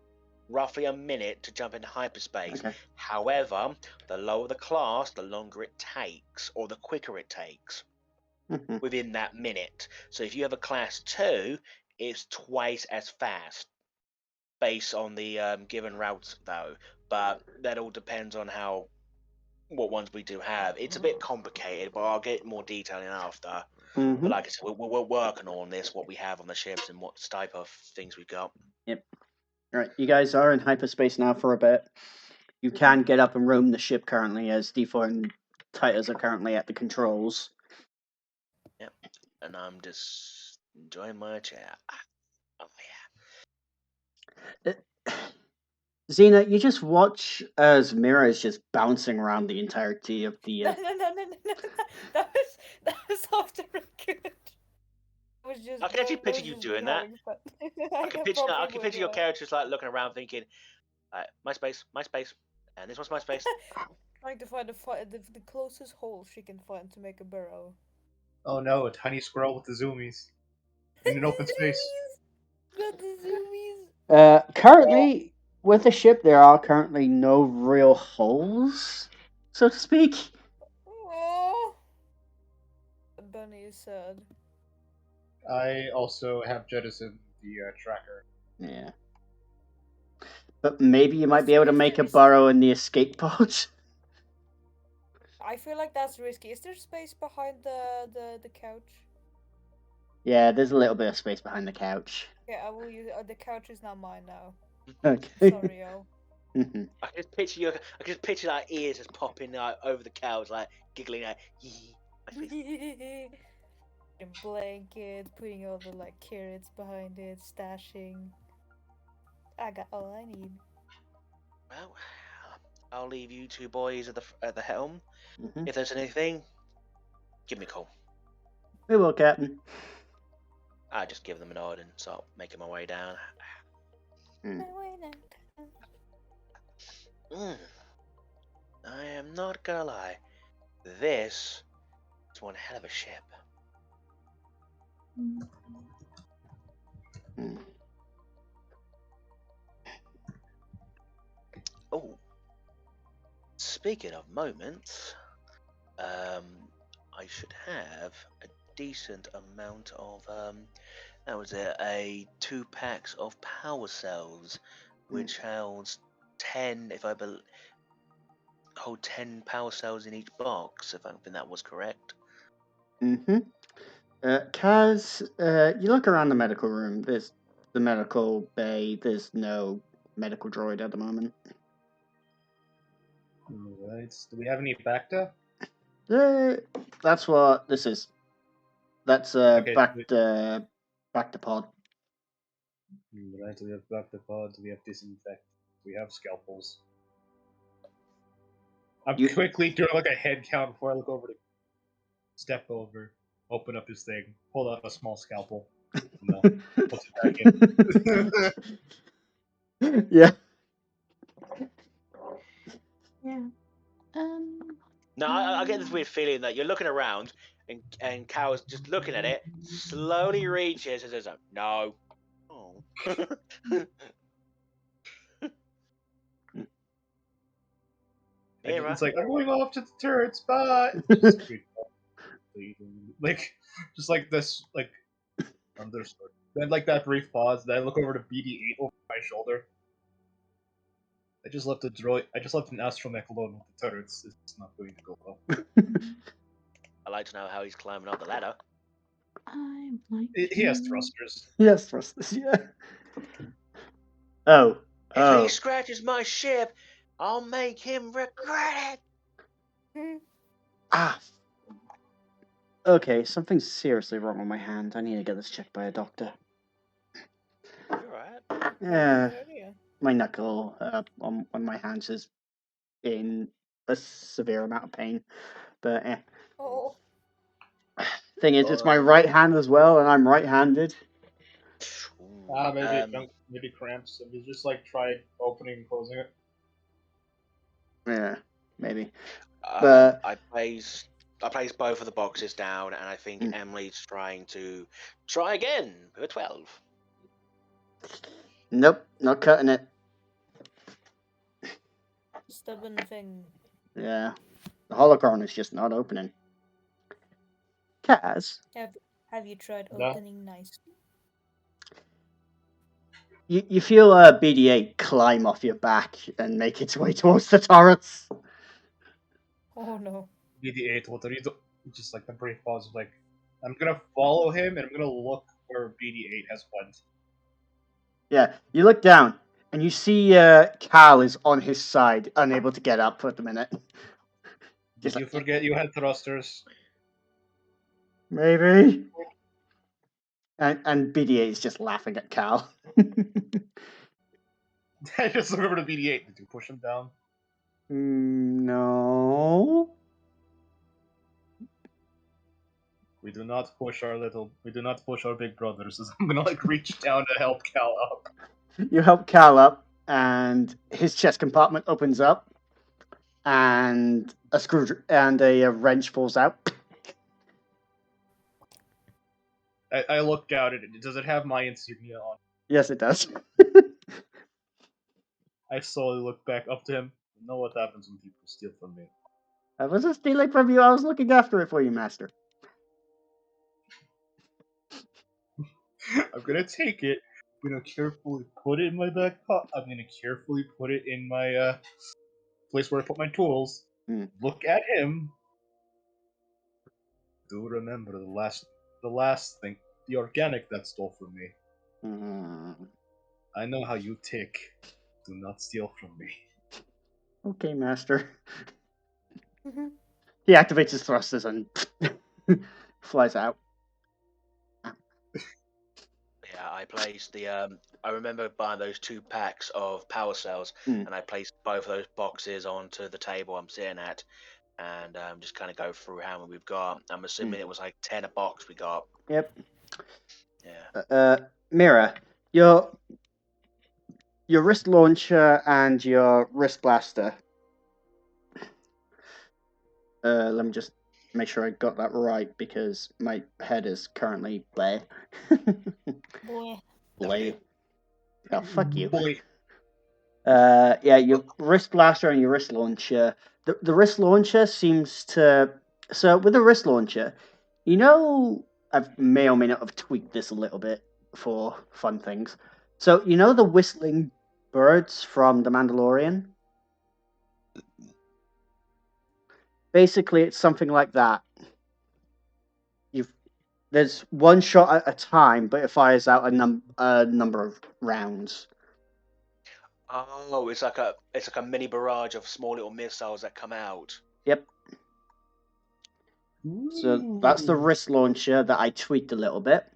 roughly a minute, to jump into hyperspace. Okay. However, the lower the class, the longer it takes, or the quicker it takes within that minute. So if you have a class 2, it's twice as fast based on the given routes, though. But that all depends on what ones we do have. It's a bit complicated, but I'll get more detail in after. Mhm. But like I said, we're working on this, what we have on the ships and what type of things we got. Right, you guys are in hyperspace now for a bit. You can get up and roam the ship currently, as D4 and Titus are currently at the controls. And I'm just enjoying my chair. Oh Xena, you just watch as Mira is just bouncing around the entirety of the. No. That was off the record. I was just. I can actually I picture was you just doing that. having fun. I can picture your characters like looking around, thinking, my space, and this one's my space. Trying to find the closest hole she can find to make a burrow. Oh no, a tiny squirrel with the zoomies in an open space. Got the zoomies. Currently, with the ship, there are currently no real holes, so to speak. Oh. Bunny is sad. I also have jettisoned the tracker. Yeah. But maybe you might be able to Is make a there- burrow in the escape pod. I feel like that's risky. Is there space behind the couch? Yeah, there's a little bit of space behind the couch. Yeah, I will use. The couch is not mine now. Okay. Sorry, yo. Mhm. I can just picture like ears just popping like over the couch, like giggling, like my space. And blanket, putting all the like carrots behind it, stashing. I got all I need. Well, I'll leave you two boys at the helm. Mhm. If there's anything, give me a call. We will, Captain. I just give them a nod and start making my way down. I am not gonna lie, this is one hell of a ship. Mm. Oh, speaking of moments, I should have a decent amount of that was a 2 packs of power cells, which holds 10. If I hold 10 power cells in each box, if I think that was correct. Mm-hmm. Kaz, you look around the medical room. There's the medical bay. There's no medical droid at the moment. Alright. Do we have any Bacta? That's what this is. That's Okay, back to pod. Right, we have Bacta pod, we have disinfect, we have scalpels. I'm You- quickly doing like a head count before I look over to step over, open up his thing, pull out a small scalpel. No, put it back in. Yeah. Yeah. No, I get this weird feeling that you're looking around and Cow's just looking at it, slowly reaches and says, "No." Oh. It's like, I'm going off to the turrets, bye! Just like this, like, understood. Then, like, that brief pause, then I look over to BD-8 over my shoulder. I just left an astromech alone with the turrets. It's not going to go well. I'd like to know how he's climbing up the ladder. I'm like. He has thrusters. Yes, thrusters. Yeah. Oh. If he scratches my ship, I'll make him regret it. Ah. Okay, something's seriously wrong with my hand. I need to get this checked by a doctor. You're right. Yeah. Good idea. My knuckle on my hands is in a severe amount of pain. But Oh. thing is, it's my right hand as well, and I'm right-handed. Maybe cramps. Have you just like tried opening and closing it? Yeah, maybe. I place both of the boxes down, and I think Emily's trying to try again with a 12. Nope, not cutting it. Stubborn thing. Yeah, the holocron is just not opening. Kaz, Have you tried No. opening nicely? you feel BD-8 climb off your back and make its way towards the turrets. Oh no. BD-8, what are you doing? Just like the brief pause of like, I'm gonna follow him, and I'm gonna look where BD8 has went. Yeah, you look down and you see Cal is on his side, unable to get up at the minute. Did Just you like, forget you had thrusters? maybe. And BD8 is just laughing at Cal. I just look over to BD8. Did you push him down? No. We do not push our big brothers. I'm gonna like reach down to help Cal up. You help Cal up, and his chest compartment opens up, and a screw and a wrench falls out. I look down at it. Does it have my insignia on? Yes, it does. I slowly look back up to him. You know what happens when people steal from me. I wasn't stealing from you. I was looking after it for you, Master. I'm gonna take it. I'm gonna carefully put it in my back pocket. I'm gonna carefully put it in my place where I put my tools. Look at him. Do remember the last thing, the organic that stole from me. I know how you tick. Do not steal from me. Okay, Master. He activates his thrusters and flies out. Yeah, I placed the. I remember buying those 2 packs of power cells, Mm. and I placed both of those boxes onto the table I'm sitting at, and just kind of go through how many we've got. I'm assuming it was like 10 a box we got. Yep. Yeah. Mira, your wrist launcher and your wrist blaster. Let me just make sure I got that right because my head is currently bleh. Boy. Bleh. Oh, fuck you. Boy. Yeah, your wrist blaster and your wrist launcher. The wrist launcher seems to. So with the wrist launcher, you know, I may or may not have tweaked this a little bit for fun things. So you know the whistling birds from The Mandalorian? Basically, it's something like that. There's one shot at a time, but it fires out a number of rounds. Oh, it's like a mini barrage of small little missiles that come out. Yep. So that's the wrist launcher that I tweaked a little bit.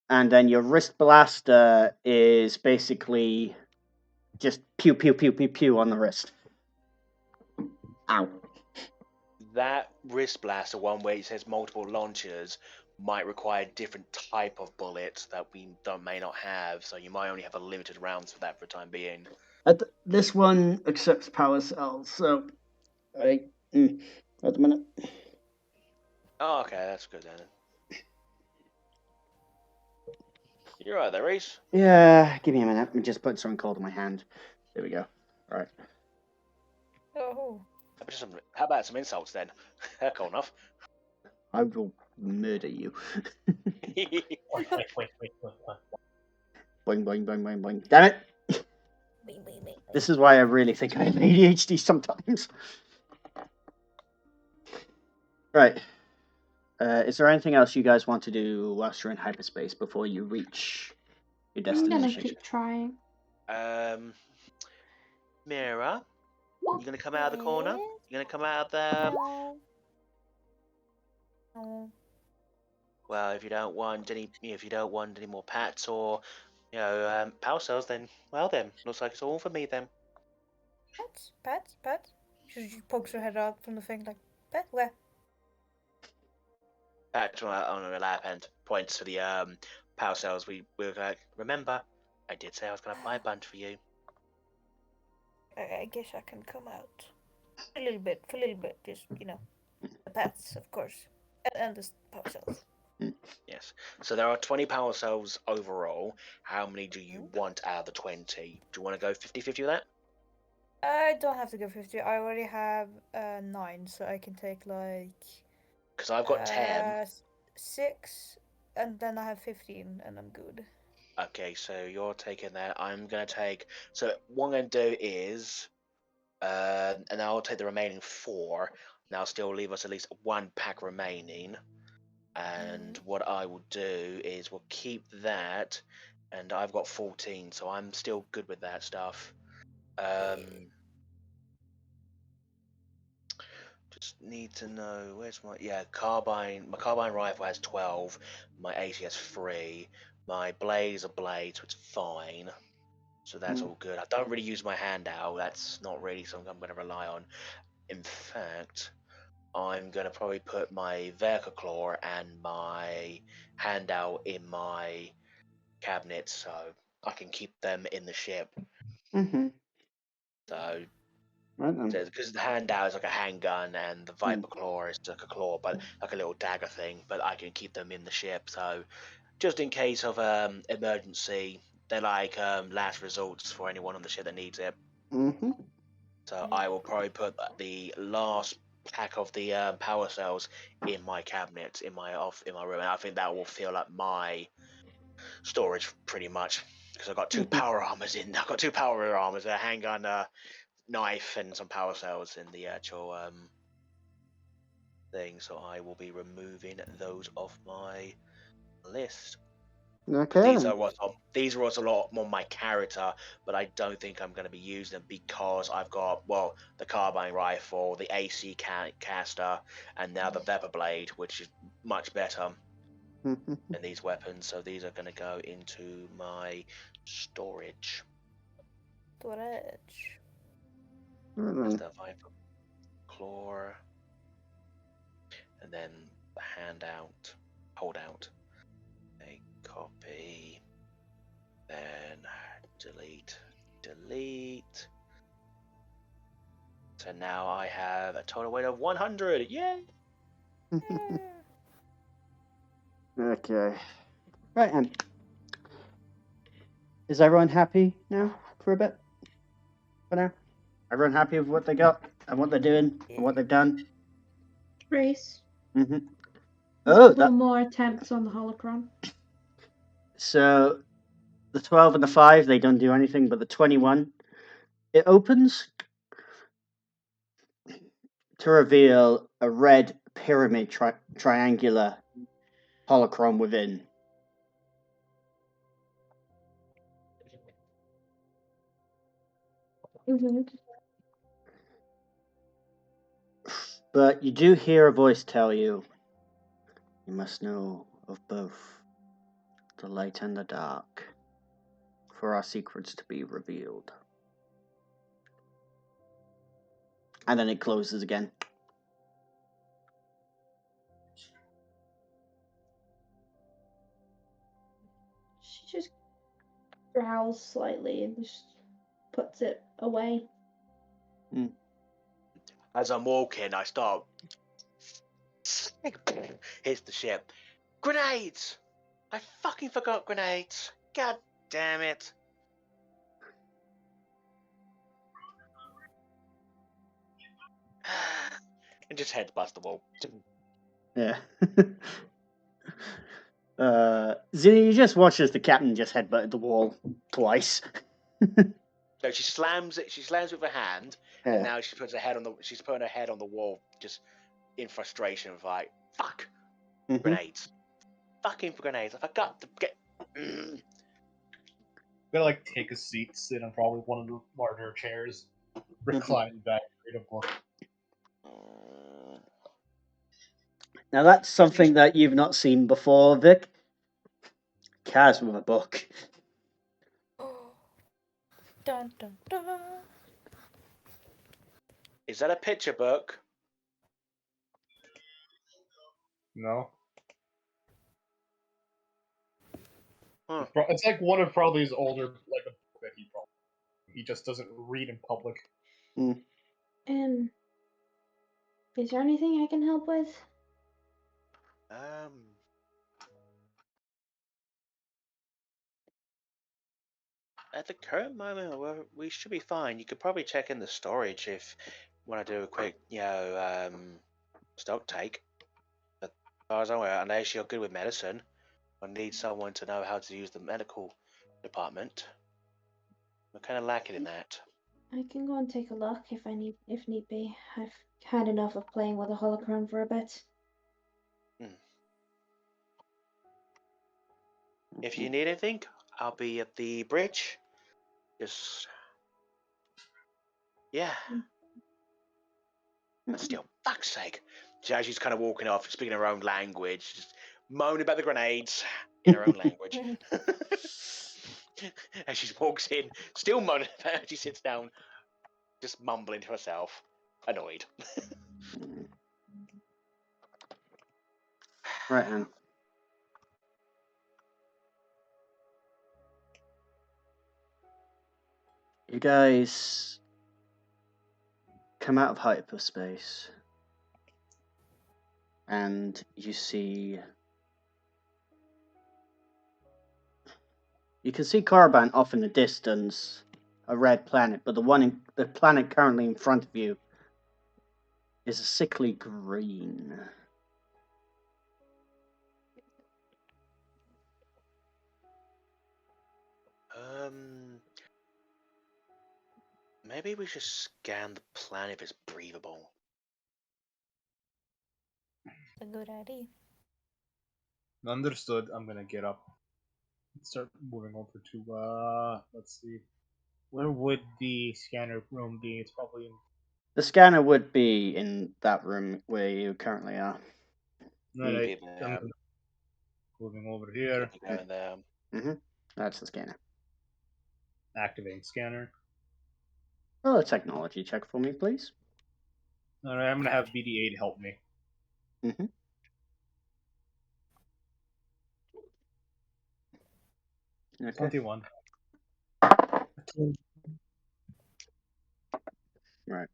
And then your wrist blaster is basically just pew, pew, pew, pew, pew on the wrist. Ow. That wrist blaster, one where it says multiple launchers, might require a different type of bullet that we may not have, so you might only have a limited rounds for that for the time being. This one accepts power cells, so at the minute. Oh, okay, that's good then. You're right there, Reese. Yeah, give me a minute. Let me just put something cold in my hand. There we go. All right. Oh. How about some insults then? Cool enough. I will murder you. Wait. Boing, boing, boing, boing, boing. Damn it! This is why I really think I have ADHD sometimes. Right. Is there anything else you guys want to do whilst you're in hyperspace before you reach your I'm destination? gonna keep trying. Mira, you gonna come out of the corner? You gonna come out of the? No. Well, if you don't want any more pats or, power cells, then looks like it's all for me then. Pets. She pokes her head out from the thing like, pet where? Pat on her lap and points to the power cells. We were like, remember, I did say I was gonna buy a bunch for you. I guess I can come out for a little bit, just the pets, of course, and the power cells. Yes. So there are 20 power cells overall. How many do you want out of the 20? Do you want to go 50-50 with that? I don't have to go 50. I already have 9, so I can take like. Because I've got 10. 6, and then I have 15, and I'm good. Okay, so you're taking that. I'm gonna take. So what I'm gonna do is, and I'll take the remaining 4. And I'll still leave us at least 1 pack remaining. And what I will do is we'll keep that, and I've got 14, so I'm still good with that stuff. Just need to know where's my carbine. My carbine rifle has 12. My AC has 3. My blades are blades, so it's fine. So that's all good. I don't really use my handout. That's not really something I'm going to rely on. In fact, I'm going to probably put my Verkaclaw and my handout in my cabinet so I can keep them in the ship. Mm-hmm. So, Right then. because the handout is like a handgun and the Viper Claw is like a claw, but like a little dagger thing, but I can keep them in the ship. So, just in case of emergency, they're like last resorts for anyone on the ship that needs it. Mm-hmm. So I will probably put the last pack of the power cells in my cabinet in my room, and I think that will fill up my storage pretty much because I've got 2 power armors in. I've got 2 power armors, a handgun, knife, and some power cells in the actual thing. So I will be removing those off my list. Okay. These are what's a lot more my character, but I don't think I'm going to be using them because I've got the carbine rifle, the AC caster, and now the Vapor Blade, which is much better than these weapons. So these are going to go into my storage. Storage. There's the Viper Claw, and then the holdout. A copy, then delete. So now I have a total weight of 100. Yay! Okay. Right then. Is everyone happy now for a bit? For now? Everyone happy with what they got and what they're doing and what they've done? Race. Mm-hmm. Oh, that... more attempts on the holocron. So the 12 and the 5, they don't do anything, but the 21, it opens to reveal a red pyramid triangular holocron within. Mm-hmm. But you do hear a voice tell you, you must know of both the light and the dark, for our secrets to be revealed. And then it closes again. She just growls slightly and just puts it away. As I'm walking, I start hits the ship. Grenades! I fucking forgot grenades. God damn it. And just headbutts the wall. Yeah. Zinni, you just watch as the captain just headbutted the wall twice. No, she slams it with her hand, and now she puts her head on she's putting her head on the wall, just in frustration, like, fuck, grenades, fucking grenades. I forgot to get. I'm gonna like take a seat, sit on probably one of the larger chairs, recline back, read a book. Now that's something that you've not seen before, Vic. Kaz with a book. Dun, dun, dun. Is that a picture book? No. Huh. It's like one of probably his older, like a book that he just doesn't read in public. Is there anything I can help with? At the current moment, we should be fine. You could probably check in the storage if you want to do a quick, stock take. But as far as I'm aware, unless you're good with medicine, I need someone to know how to use the medical department. We're kind of lacking in that. I can go and take a look if need be. I've had enough of playing with a holocron for a bit. If you need anything, I'll be at the bridge. Just yeah. But still, fuck's sake. As she's kind of walking off, speaking her own language, just moaning about the grenades in her own language. As she walks in, still moaning about it, she sits down, just mumbling to herself, annoyed. Right, Anne. You guys come out of hyperspace, and you see. You can see Caravan off in the distance, a red planet, but the planet currently in front of you is a sickly green. Maybe we should scan the planet if it's breathable. A good idea. Understood. I'm gonna get up and start moving over to, let's see. Where would the scanner room be? It's probably in... The scanner would be in that room where you currently are. Alright, I'm moving over here. Going there. That's the scanner. Activating scanner. Roll a technology check for me, please. Alright, I'm gonna have BD8 help me. Okay. 21. Right.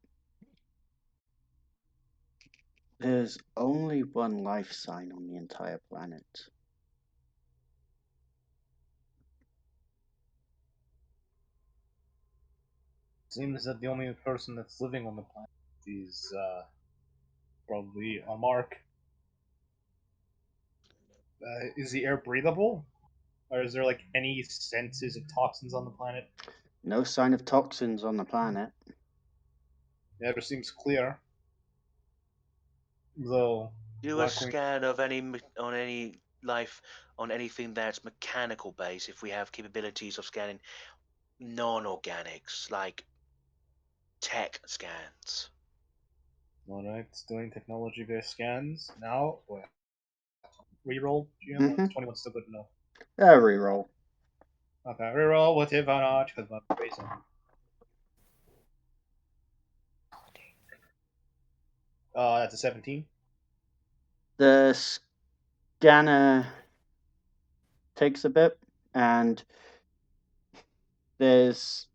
There's only one life sign on the entire planet. Seems that the only person that's living on the planet is probably a Mark. Is the air breathable? Or is there like any senses of toxins on the planet? No sign of toxins on the planet. The air seems clear. Though Do a scan of any life on anything that's mechanical based if we have capabilities of scanning non-organics, like tech scans. Alright, doing technology-based scans. Now, what? Reroll? GM? 21 still good enough. Reroll. Okay, reroll with advantage because I'm racing. That's a 17. The scanner takes a bit, and there's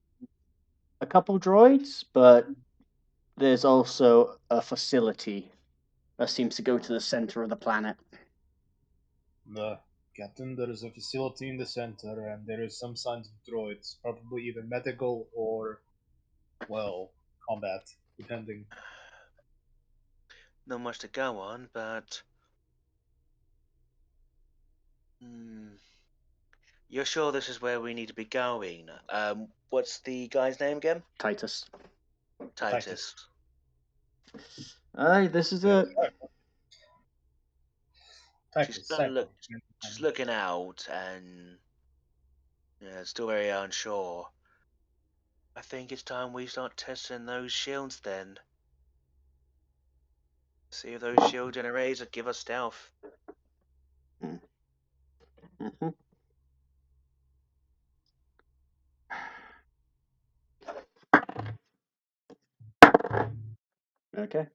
a couple droids, but there's also a facility that seems to go to the center of the planet. Captain, there is a facility in the center, and there is some signs of droids, probably either medical or, well, combat, depending. Not much to go on, but you're sure this is where we need to be going? What's the guy's name again? Titus. Titus. Alright, this is it. She's looking out and still very unsure. I think it's time we start testing those shields then. See if those shield generators will give us stealth.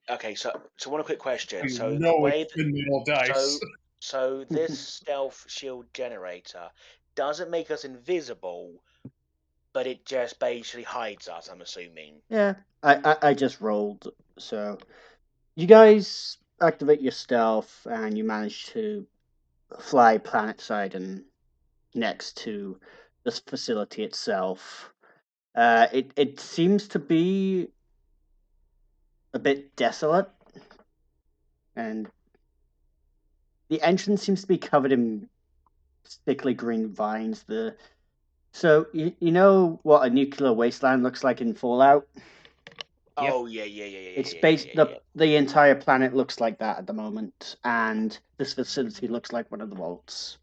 Okay, so one quick question. So no, the way dice. So this stealth shield generator doesn't make us invisible, but it just basically hides us, I'm assuming. Yeah, I just rolled, so you guys activate your stealth and you manage to fly planetside and next to this facility itself. It seems to be a bit desolate, and the entrance seems to be covered in sickly green vines. So you know what a nuclear wasteland looks like in Fallout? Oh yeah. It's the entire planet looks like that at the moment, and this facility looks like one of the vaults.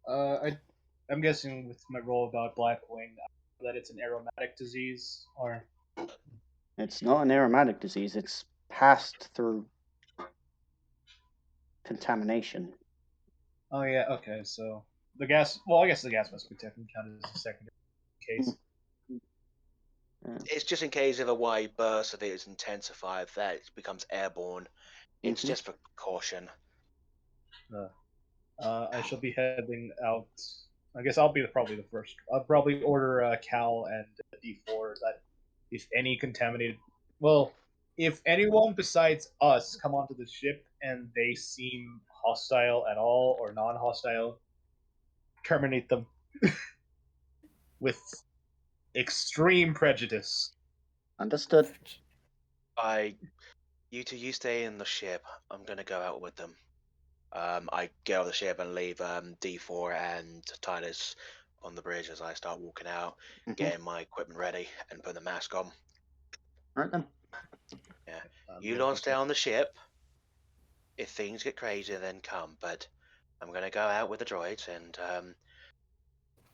I'm guessing with my role about Blackwing that it's an aromatic disease, or It's not an aromatic disease. It's passed through contamination. oh yeah, okay, so the gas. Well, I guess the gas must be technically counted as a secondary case. It's just in case if a wide burst of it is intensified, that it becomes airborne. It's Mhm. just for caution. I shall be heading out. I guess I'll be probably the first. I'll probably order Cal and D4 that if any contaminated. Well, if anyone besides us come onto the ship and they seem hostile at all or non-hostile, terminate them with extreme prejudice. Understood. You two, you stay in the ship. I'm gonna go out with them. I get off the ship and leave D4 and Titus on the bridge as I start walking out, Mhm. getting my equipment ready and putting the mask on. Right then. Yeah, you lot stay on the ship. If things get crazy, then come. But I'm gonna go out with the droids and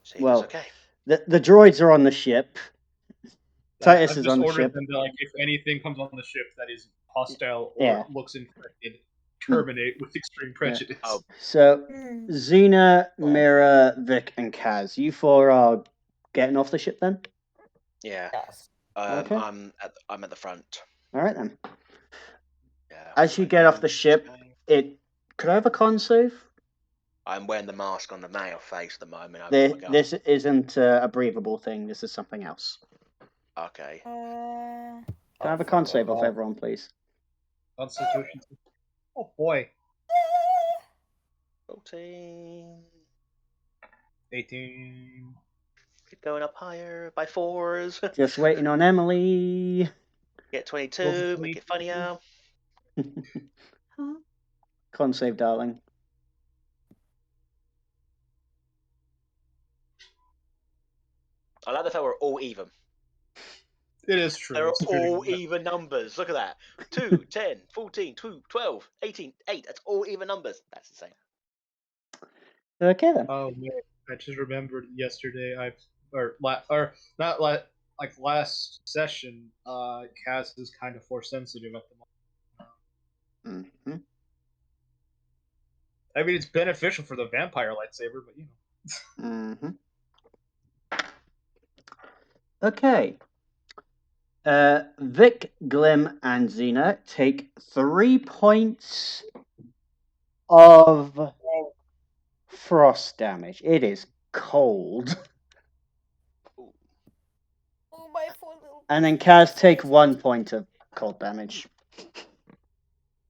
see if it's okay. The droids are on the ship. Titus I've is just on the ordered ship. them to, like, if anything comes on the ship that is hostile or Yeah. looks infected, terminate with extreme prejudice. Oh. So, Mm. Xena, Mira, Vic, and Kaz, you four are getting off the ship then? Yeah. Yes. Okay. I'm at the front. All right then. Yeah. As you get off the ship, could I have a con save? I'm wearing the mask on the male face at the moment. This isn't a breathable thing. This is something else. Okay. Can I have a con save off everyone, please? Constitution. Oh boy. 14. 18. Keep going up higher by 4s. Just waiting on Emily. Get 22. Make it funnier. Con save, darling. I like the fact we're all even. It is true. They're It's all pretty- even numbers. Look at that. 2, 10, 14, 2, 12, 18, 8. That's all even numbers. That's insane. Okay then. Oh man, I just remembered yesterday. Like last session. Cass is kind of force sensitive at the moment. Mm-hmm. I mean, it's beneficial for the vampire lightsaber, but you know. Mm-hmm. Okay. Vic, Glim, and Xena take 3 points of frost damage. It is cold. Oh, my poor little. And then Kaz take 1 point of cold damage.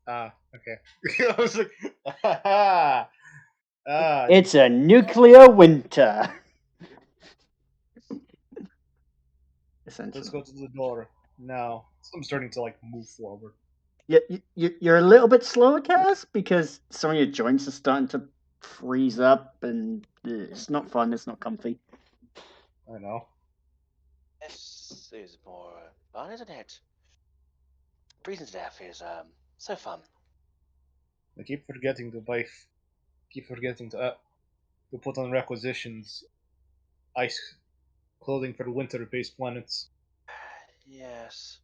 Okay. I was like, It's a nuclear winter. Essentially. Let's go to the door now. I'm starting to like move forward. You're a little bit slower, Kaz, because some of your joints are starting to freeze up, and it's not fun. It's not comfy. I know. This is more fun, isn't it? Freezing to death is so fun. I keep forgetting to buy. Keep forgetting to put on requisitions. Ice clothing for the winter-based planets. Yes.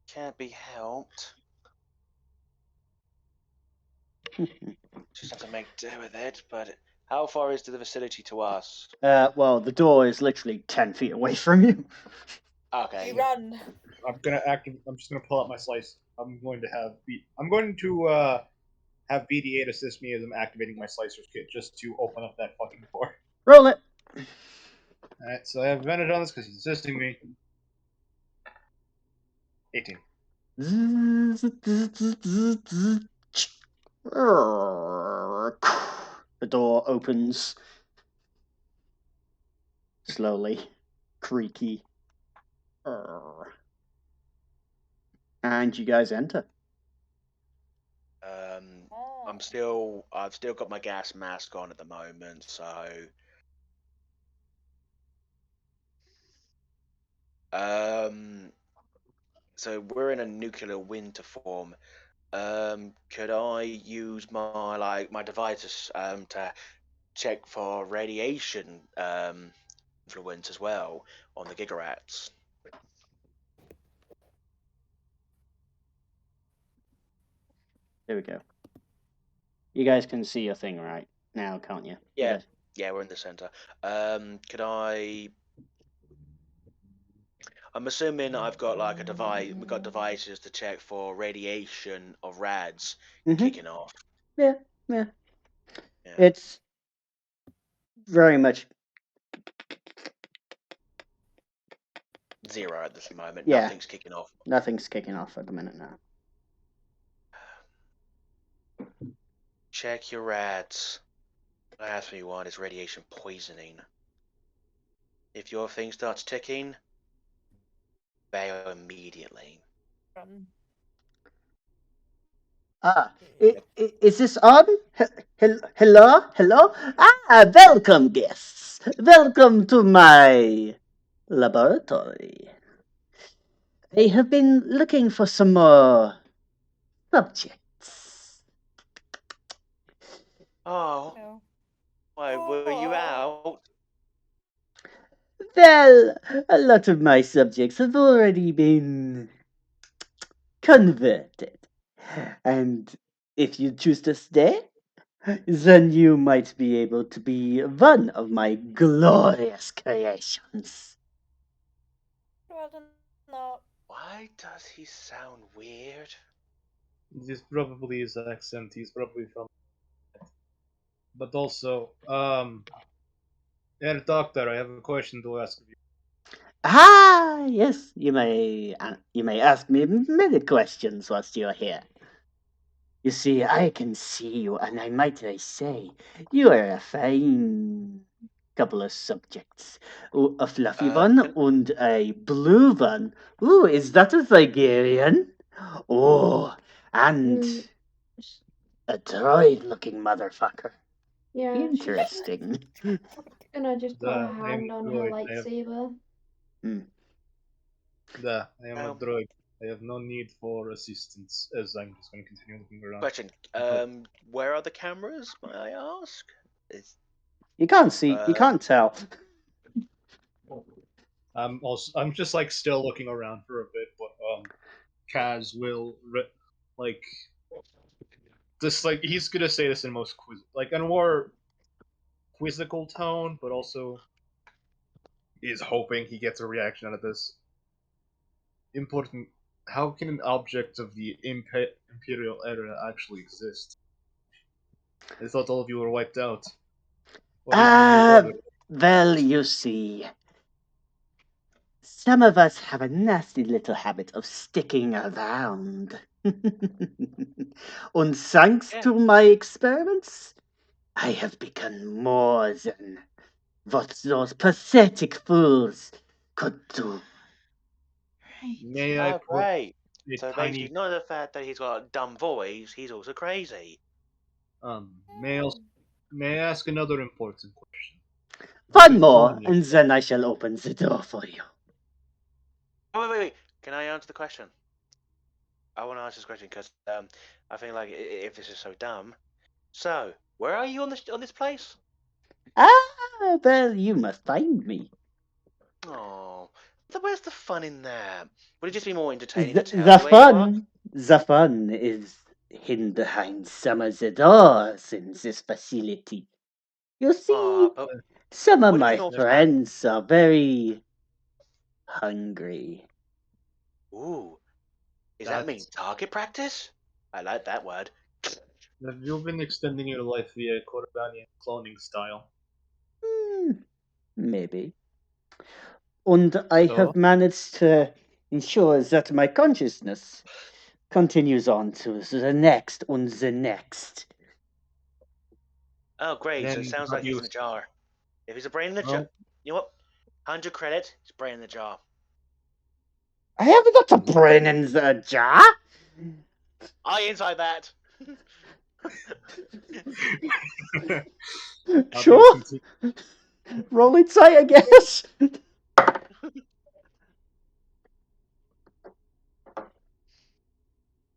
Can't be helped. Just have to make do with it. But how far is the facility to us? Well, the door is literally 10 feet away from you. Okay. We run. I'm just gonna pull out my slice. I'm going to have BD8 assist me as I'm activating my slicer's kit just to open up that fucking door. Roll it. Alright, so I have advantage on this because he's assisting me. 18. The door opens slowly, creaky, and you guys enter. I've still got my gas mask on at the moment, so so we're in a nuclear winter form. Could I use my devices to check for radiation influence as well on the gigarats? There we go. You guys can see your thing right now, can't you? Yeah. Yes. Yeah, we're in the center. Could I'm assuming I've got like a device. We've got devices to check for radiation of rads kicking off. Yeah, yeah. Yeah. It's very much 0 at this moment. Yeah. Nothing's kicking off. Nothing's kicking off at the minute now. Check your rads. Last thing you want is radiation poisoning. If your thing starts ticking, bail immediately. Is this on? Hello? Hello? Welcome, guests. Welcome to my laboratory. I have been looking for some more subjects. Oh, No. why were you out? Well, a lot of my subjects have already been converted. And if you choose to stay, then you might be able to be one of my glorious creations. Rather not. Why does he sound weird? This is probably his accent. He's probably from. But also, Herr Doctor, I have a question to ask you. Yes, you may ask me many questions whilst you're here. You see, I can see you, and I might say, you are a fine couple of subjects. A fluffy one and a blue one. Ooh, is that a Tigerian? Oh, and a droid-looking motherfucker. Yeah, Interesting. she's gonna just put her I am hand a on her droid. lightsaber. I am a droid. I have no need for assistance, as I'm just going to continue looking around. Question. Where are the cameras, may I ask? You can't see, you can't tell. I'm just like still looking around for a bit, but Kaz will just like he's gonna say this in most in a more quizzical tone, but also is hoping he gets a reaction out of this. Important. How can an object of the Imperial era actually exist? I thought all of you were wiped out. Well, you see, some of us have a nasty little habit of sticking around. And thanks to my experiments, I have become more than what those pathetic fools could do. May I put great. a So tiny... basically, not the fact that he's got a dumb voice, he's also crazy. May I ask another important question? One more, and then I shall open the door for you. Oh, wait. Can I answer the question? I want to answer this question because I think like if this is so dumb. So, where are you on this place? Well, you must find me. Oh, where's the fun in that? Would it just be more entertaining to tell you where you are? The fun is hidden behind some of the doors in this facility. You see, some of my friends are very hungry. Ooh, does that mean target practice? I like that word. Have you been extending your life via Corbanian cloning style? Maybe. And I have managed to ensure that my consciousness continues on to the next and the next. Oh, great. So it sounds like he's in a jar. If he's a brain in the jar, you know what? 100 credit, he's brain in the jar. I haven't got a brain in the jar. I inside that. Sure. Roll inside, I guess.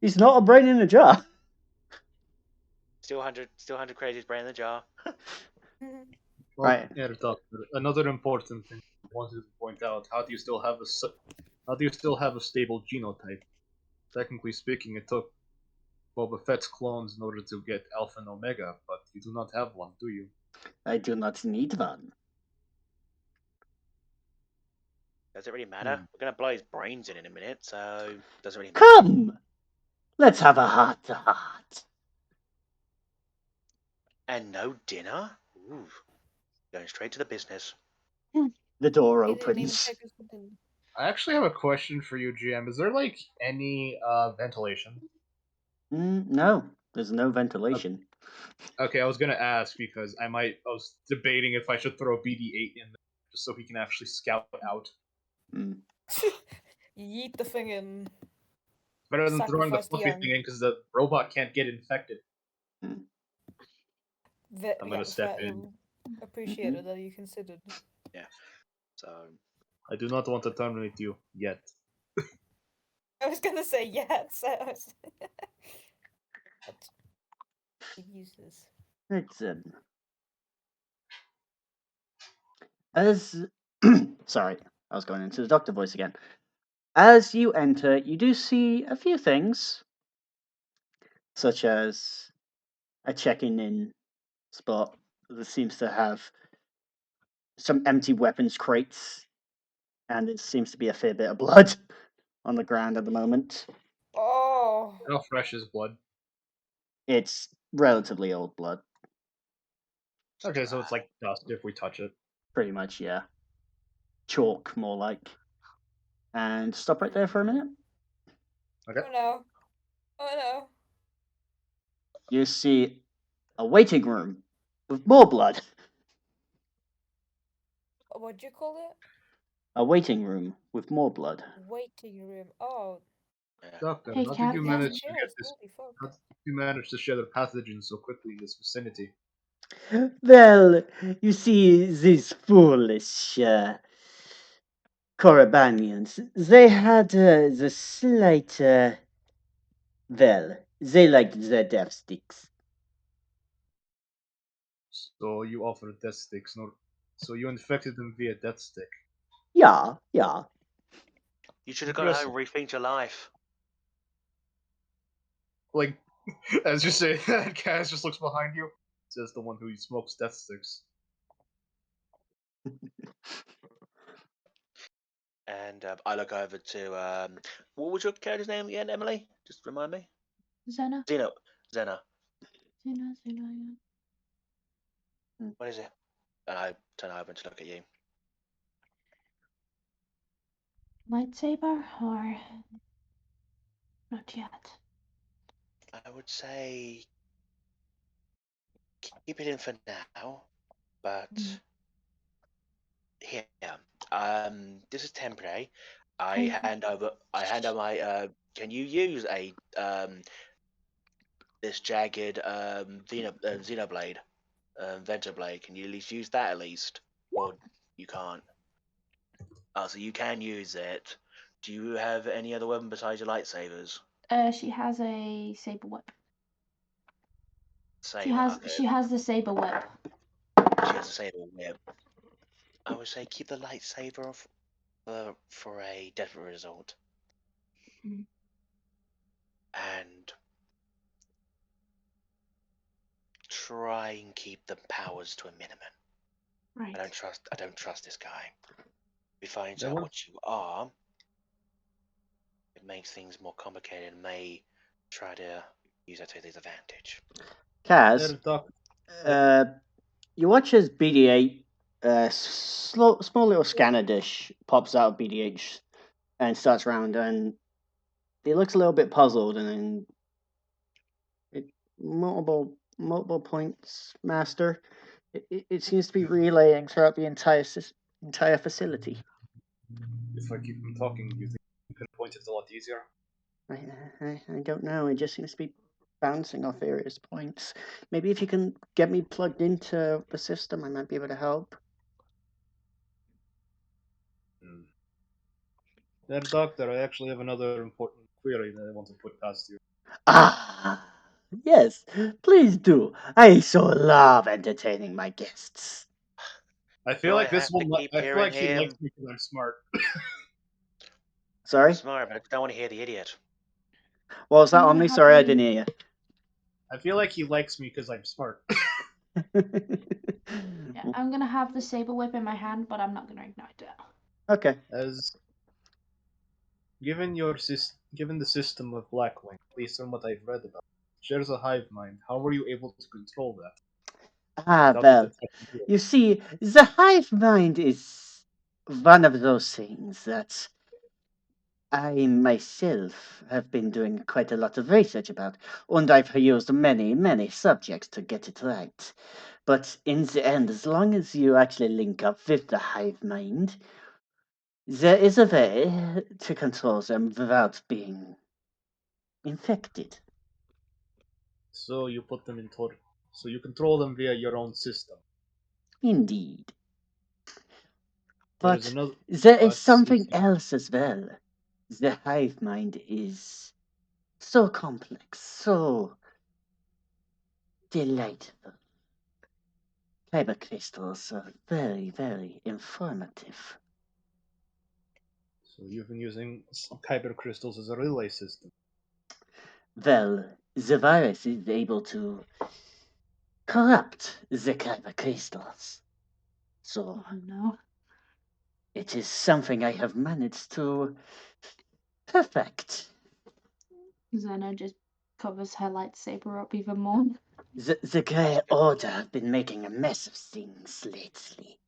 He's not a brain in a jar. Still 100 crazies, brain in the jar. Mhm. Well, Right. Herr Doctor, another important thing I wanted to point out: how do you still have a stable genotype? Technically speaking, it took Boba Fett's clones in order to get Alpha and Omega, but you do not have one, do you? I do not need one. Does it really matter? Hmm. We're gonna blow his brains in a minute, so doesn't really matter. Come! Let's have a heart to heart. And no dinner? Ooh, going straight to the business. The door He didn't even opens. check us with him. I actually have a question for you, GM. Is there like any ventilation? No, there's no ventilation. Okay, I was gonna ask because I was debating if I should throw BD-8 in there just so he can actually scout out. Mm. Yeet the thing in. Better than throwing the Sacrifice the fluffy young. thing in because the robot can't get infected. I'm gonna step in. Appreciated that you considered. Yeah. So I do not want to terminate you yet. I was gonna say yes. But he uses. It's as sorry, I was going into the doctor voice again. As you enter, you do see a few things, such as a checking in spot that seems to have some empty weapons crates, and it seems to be a fair bit of blood on the ground at the moment. Oh. How fresh is blood? It's relatively old blood, Okay, so it's like dust if we touch it. pretty much, yeah. Chalk, more like. And stop right there for a minute. Okay. Oh no. Oh no. You see a waiting room with more blood. What'd you call it? A waiting room with more blood. Waiting room. Oh. yeah. Doctor, Hey, how did Cat. you He has manage to get chairs. this? Holy fuck. How did you manage to share the pathogen so quickly in this vicinity? Well, you see, these foolish Korabanians, they had the slight, well, they liked their death sticks. So you offered death sticks, so you infected them via death stick. Yeah. You should have gone home and rethink your life. Like, as you say, Kaz just looks behind you. Says the one who smokes death sticks. And I look over to what was your character's name again, Emily? Just remind me. Zena. Zena. Zena, yeah. What is it? And I turn over to look at you. Lightsaber or not yet? I would say keep it in for now, but here, this is temporary. I hand over my. Can you use a this jagged Xenoblade, Ventablade? Can you at least use that at least, or you can't? Oh, so you can use it. Do you have any other weapon besides your lightsabers? She has a saber whip. Saber. Okay. She has the saber whip. She has a saber whip. I would say keep the lightsaber off for a desperate result. Mm. And try and keep the powers to a minimum. Right. I don't trust this guy. If he finds There out were- what you are, it makes things more complicated and may try to use that to his advantage. Kaz, Doc, you watch as BD-8, small little scanner dish pops out of BD-8 and starts around, and he looks a little bit puzzled, and then multiple points, Master. It seems to be relaying throughout the entire facility. if I keep him talking, do you think you can point it a lot easier? I don't know. It just seems to be bouncing off various points. Maybe if you can get me plugged into the system, I might be able to help. Doctor, I actually have another important query that I want to put past you. Ah, yes, please do. I so love entertaining my guests. I feel Do I like this have to will. keep I feel hearing like he likes him? me because I'm smart. Sorry? Smart, but I don't want to hear the idiot. What was that I'm on gonna me? have Sorry, I you- didn't hear I feel like he likes me because I'm smart. you. Yeah, I'm gonna have the saber whip in my hand, but I'm not gonna ignite it. Okay. As given the system of Blackwing, based on what I've read about, shares a hive mind. How were you able to control that Ah, without it well, affecting you? you see, the hive mind is one of those things that I myself have been doing quite a lot of research about, and I've used many, many subjects to get it right. But in the end, as long as you actually link up with the hive mind, there is a way to control them without being infected. So you put them in tor. So you control them via your own system. Indeed. There's But another. there is But something else as well. The hive mind is so complex, so delightful. Kyber crystals are very, very informative. so you've been using kyber crystals as a relay system. Well, the virus is able to corrupt the kyber crystals. So Oh no. it is something I have managed to perfect. Xena just covers her lightsaber up even more. The Grey Order have been making a mess of things lately,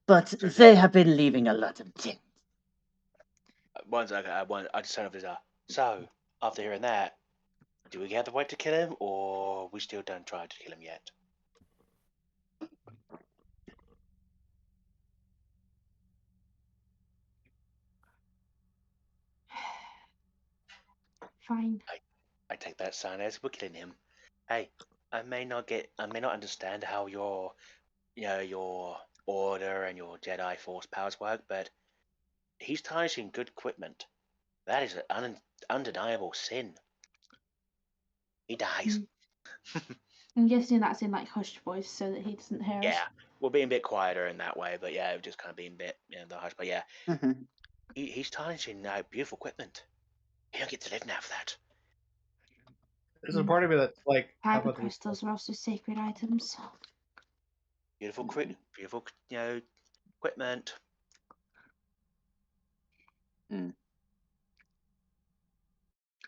but So is it, they have been leaving a lot of debt. one second, I just turned off this. So, after hearing that, do we have the right to kill him, or we still don't try to kill him yet? Fine. I take that sign as we're killing him. Hey, I may not understand how your order and your Jedi Force powers work, but he's tarnishing good equipment. That is an undeniable sin. He dies. I'm guessing that's in like hushed voice so that he doesn't hear us. Yeah, we're being a bit quieter in that way, but yeah, just kind of being a bit, the hush. But yeah, Mhm. he's tarnishing beautiful equipment. He don't get to live now for that. There's a part of me that's like, how Kyber about we? crystals are also sacred items. Beautiful, beautiful, equipment. Mm.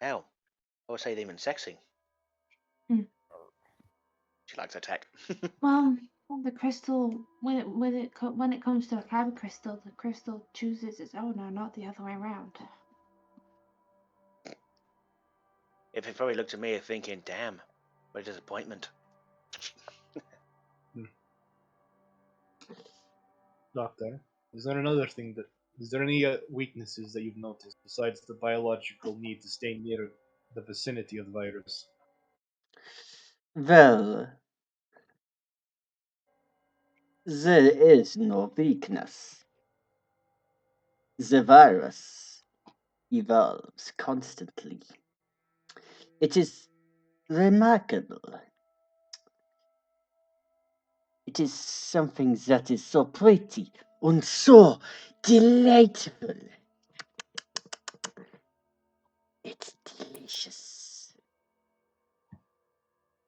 Hell, I would say even sexy. Hmm. She likes her tech. Well, the crystal when it comes to a kyber crystal, the crystal chooses its owner, not the other way around. If it probably looked at me thinking, damn, what a disappointment. Doctor, is there any weaknesses that you've noticed besides the biological need to stay near the vicinity of the virus? Well, there is no weakness. The virus evolves constantly. It is remarkable. It is something that is so pretty and so delightful. It's delicious.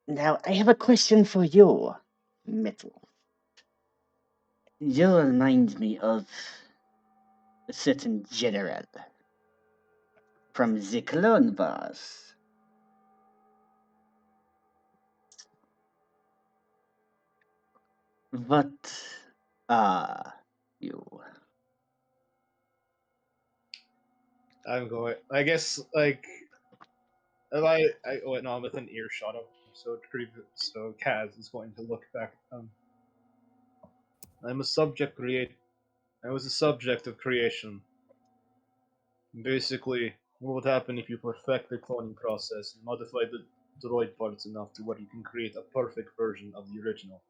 Now, I have a question for you, Metal. You remind me of a certain general from the Clone Wars. What are you? I'm going. I guess like if I oh no, I'm within earshot of him, so Kaz is going to look back. I'm a subject create. I was a subject of creation. Basically, what would happen if you perfect the cloning process and modify the droid parts enough to where you can create a perfect version of the original?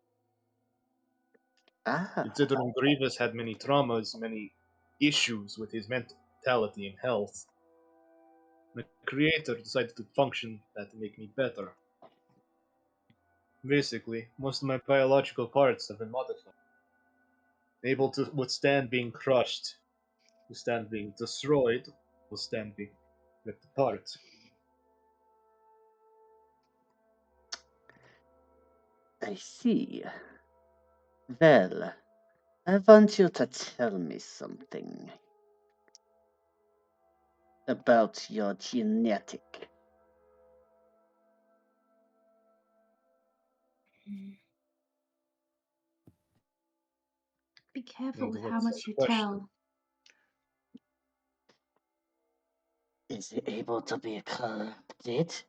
Ah, Considering Grievous had many traumas, many issues with his mentality and health, The creator decided to function that to make me better. Basically, most of my biological parts have been modified, able to withstand being crushed, withstand being destroyed, withstand being ripped apart. I see. Well, I want you to tell me something about your genetic. Be careful And with what's how much the you question? tell. Is it able to be corrupted?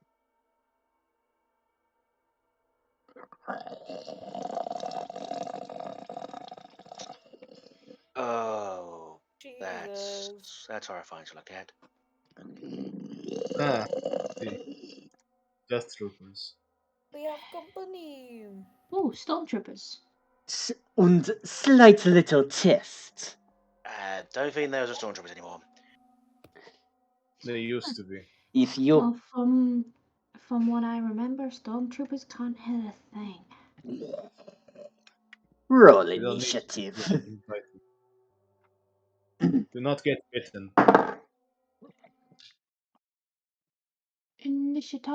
Oh, Jesus. that's horrifying to look at. Ah, see. Death Troopers. We have company. Oh, stormtroopers. Und slight little test. Don't think those are stormtroopers anymore. They used to be. If you Well, from what I remember, stormtroopers can't hit a thing. roll We don't need to initiative. get invited. Do not get bitten. Initiative.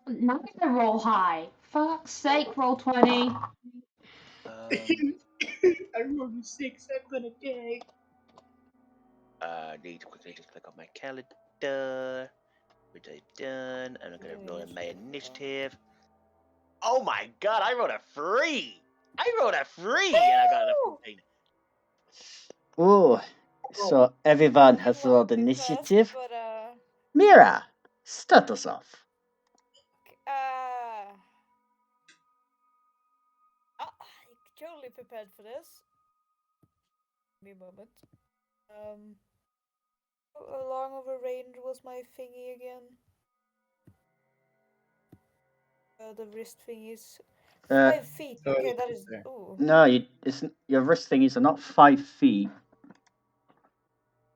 Now I roll high. Fuck's sake, roll 20. I rolled a 6. I'm gonna die. Need to quickly just click on my calendar. Which I've done. I'm gonna roll in my initiative. Oh my god, I rolled a 3! I rolled a 3 and I got a 14. Oh, so everyone You has want rolled to be fast, initiative. but Mira, start us off. I'm totally prepared for this. Give me a moment. How long of a range was my thingy again? The wrist thingies. 5 feet. Okay, that is. Ooh. No, your wrist thingies are not 5 feet.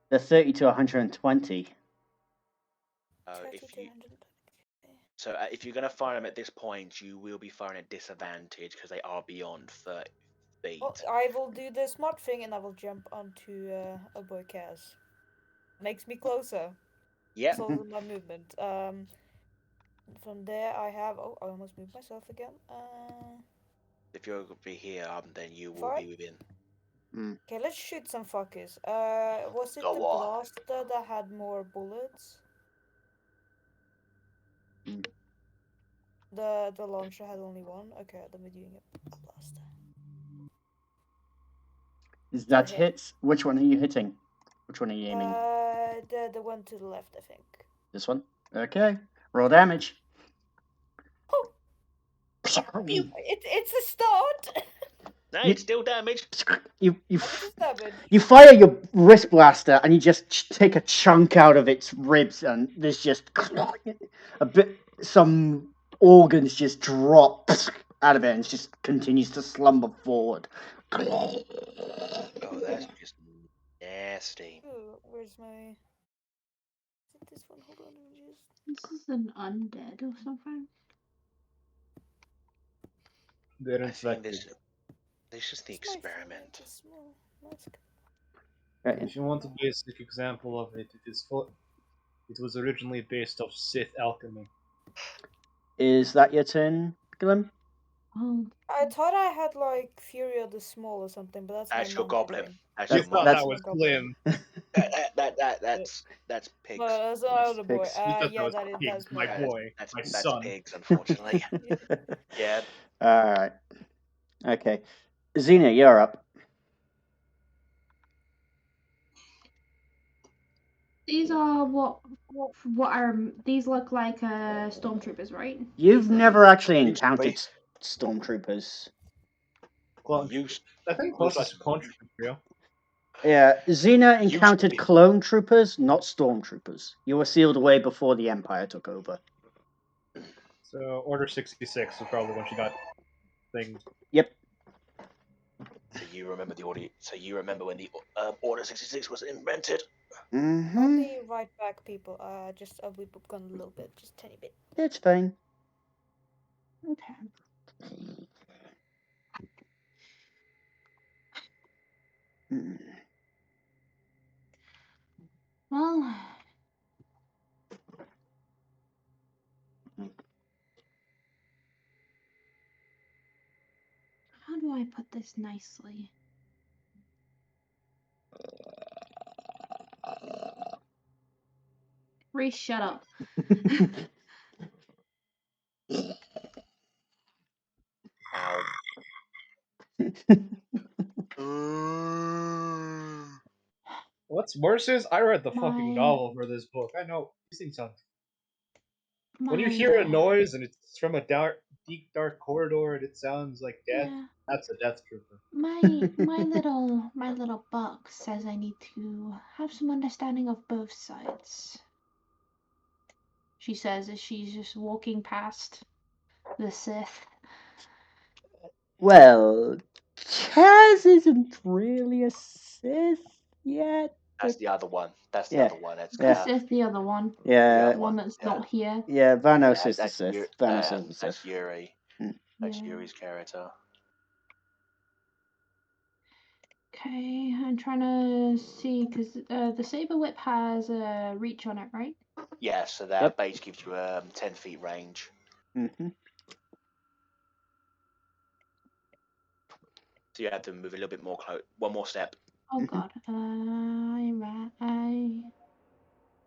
They're 30 to 120. If you're gonna fire them at this point, you will be firing at disadvantage because they are beyond 30 feet. Well, I will do the smart thing and I will jump onto a boy Kaz. Makes me closer. Yep. That's also my movement. From there I have. Oh, I almost moved myself again. If you're gonna be here, then you will Far? be within. Okay, let's shoot some fuckers. Was it Go the on. blaster that had more bullets? The launcher had only one. Okay, then we're doing a blaster. Is that hits? Which one are you hitting? Which one are you aiming? The one to the left, I think. This one? Okay. Roll damage. Oh! It's a start! No, it's still damaged. You fire your wrist blaster and you just take a chunk out of its ribs and there's just some organs just drop out of it and it just continues to slumber forward. Oh, that's just nasty. Ooh, where's my... Is it this one? Hold on, let me just... This is an undead or something. They're I think infected. this is the experiment. If you want a basic example of it, it was originally based off Sith alchemy. Is that your turn, Glim? I thought I had like Fury of the Small or something, but that's your goblin. You thought that was Glim. That's pigs. But that's another boy. You thought Yeah, that was that's my boy, my son. Pigs, unfortunately. Yeah. Alright. Okay. Xena, you're up. These are what are these look like stormtroopers, right? You've never actually encountered stormtroopers. I think closest to clone trooper. Yeah, Xena encountered clone troopers, not stormtroopers. You were sealed away before the Empire took over. So Order 66 was probably when she got thing. Yep. So you remember the order? So you remember when the Order 66 was invented? I'll be right back, people. I'll be gone a little bit, just a tiny bit. It's fine. Okay. Well, how do I put this nicely? Reese, shut up. Ow. What's worse is I read the fucking My- novel for this book. I know these things sound. When you My, hear a noise and it's from a deep dark corridor and it sounds like death, yeah, that's a death trooper. my little book says I need to have some understanding of both sides. She says as she's just walking past the Sith. Well, Chaz isn't really a Sith yet. That's the other one. That's the Yeah. other one. That's Yeah. This is the other one. Yeah. The one that's not here. Yeah, Vanos Yeah, is the that's Sith. Vanos is the that's Sith. Yuri. Mm. That's Yeah. Yuri's character. Okay, I'm trying to see because the saber whip has a reach on it, right? Yeah, so that Yep. base gives you 10 feet range. Mm-hmm. So you have to move a little bit more close. One more step. Oh God.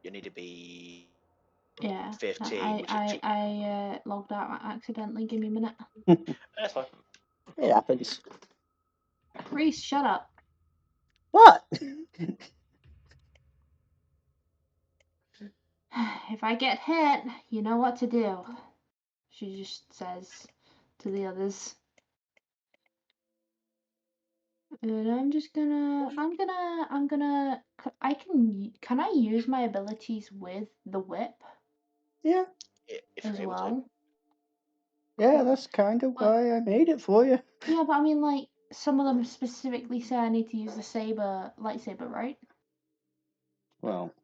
You need to be Yeah. 15, which is I logged out accidentally. Give me a minute. that's fine. It happens. Reese, shut up. What? If I get hit, you know what to do. She just says to the others. And I'm gonna. Can I use my abilities with the whip Yeah. If as you're able to. well? Yeah, that's kind of why I made it for you. Yeah, but I mean, like, some of them specifically say I need to use the lightsaber, right? Well,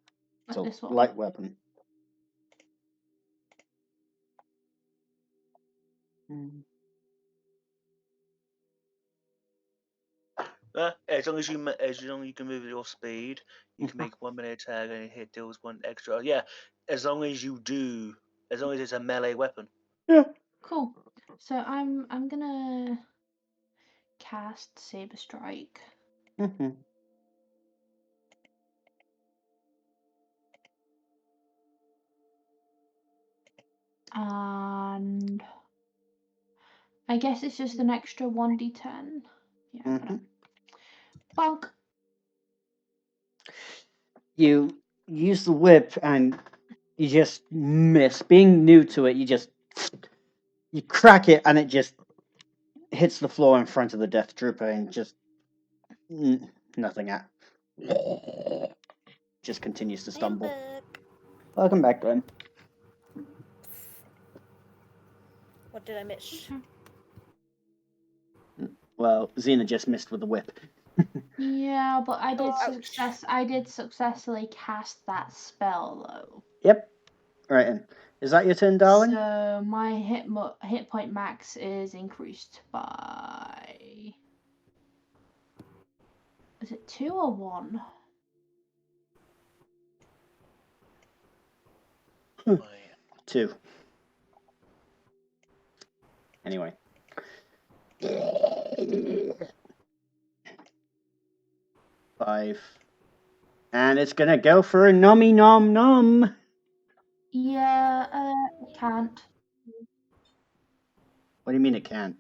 it's Like a this one. light weapon. Mm. As long as you can move at your speed, you can make 1 minute attack and hit deals 1 extra. Yeah, as long as it's a melee weapon. Yeah. Cool. So I'm gonna cast Saber Strike. Mm-hmm. And I guess it's just an extra 1d10. Yeah, I'm gonna bonk. You use the whip and you just miss. Being new to it, you crack it and it just hits the floor in front of the Death Trooper and just nothing at. Just continues to I'm stumble. back. Welcome back, Glenn. What did I miss? Well, Xena just missed with the whip. Yeah, but I did Ouch. I did successfully cast that spell though. Yep. Right then. Is that your turn, darling? So my hit point max is increased by. Is it 2 or 1? Right. 2. Anyway. 5. And it's gonna go for a nummy nom nom. Yeah, I can't. What do you mean it can't?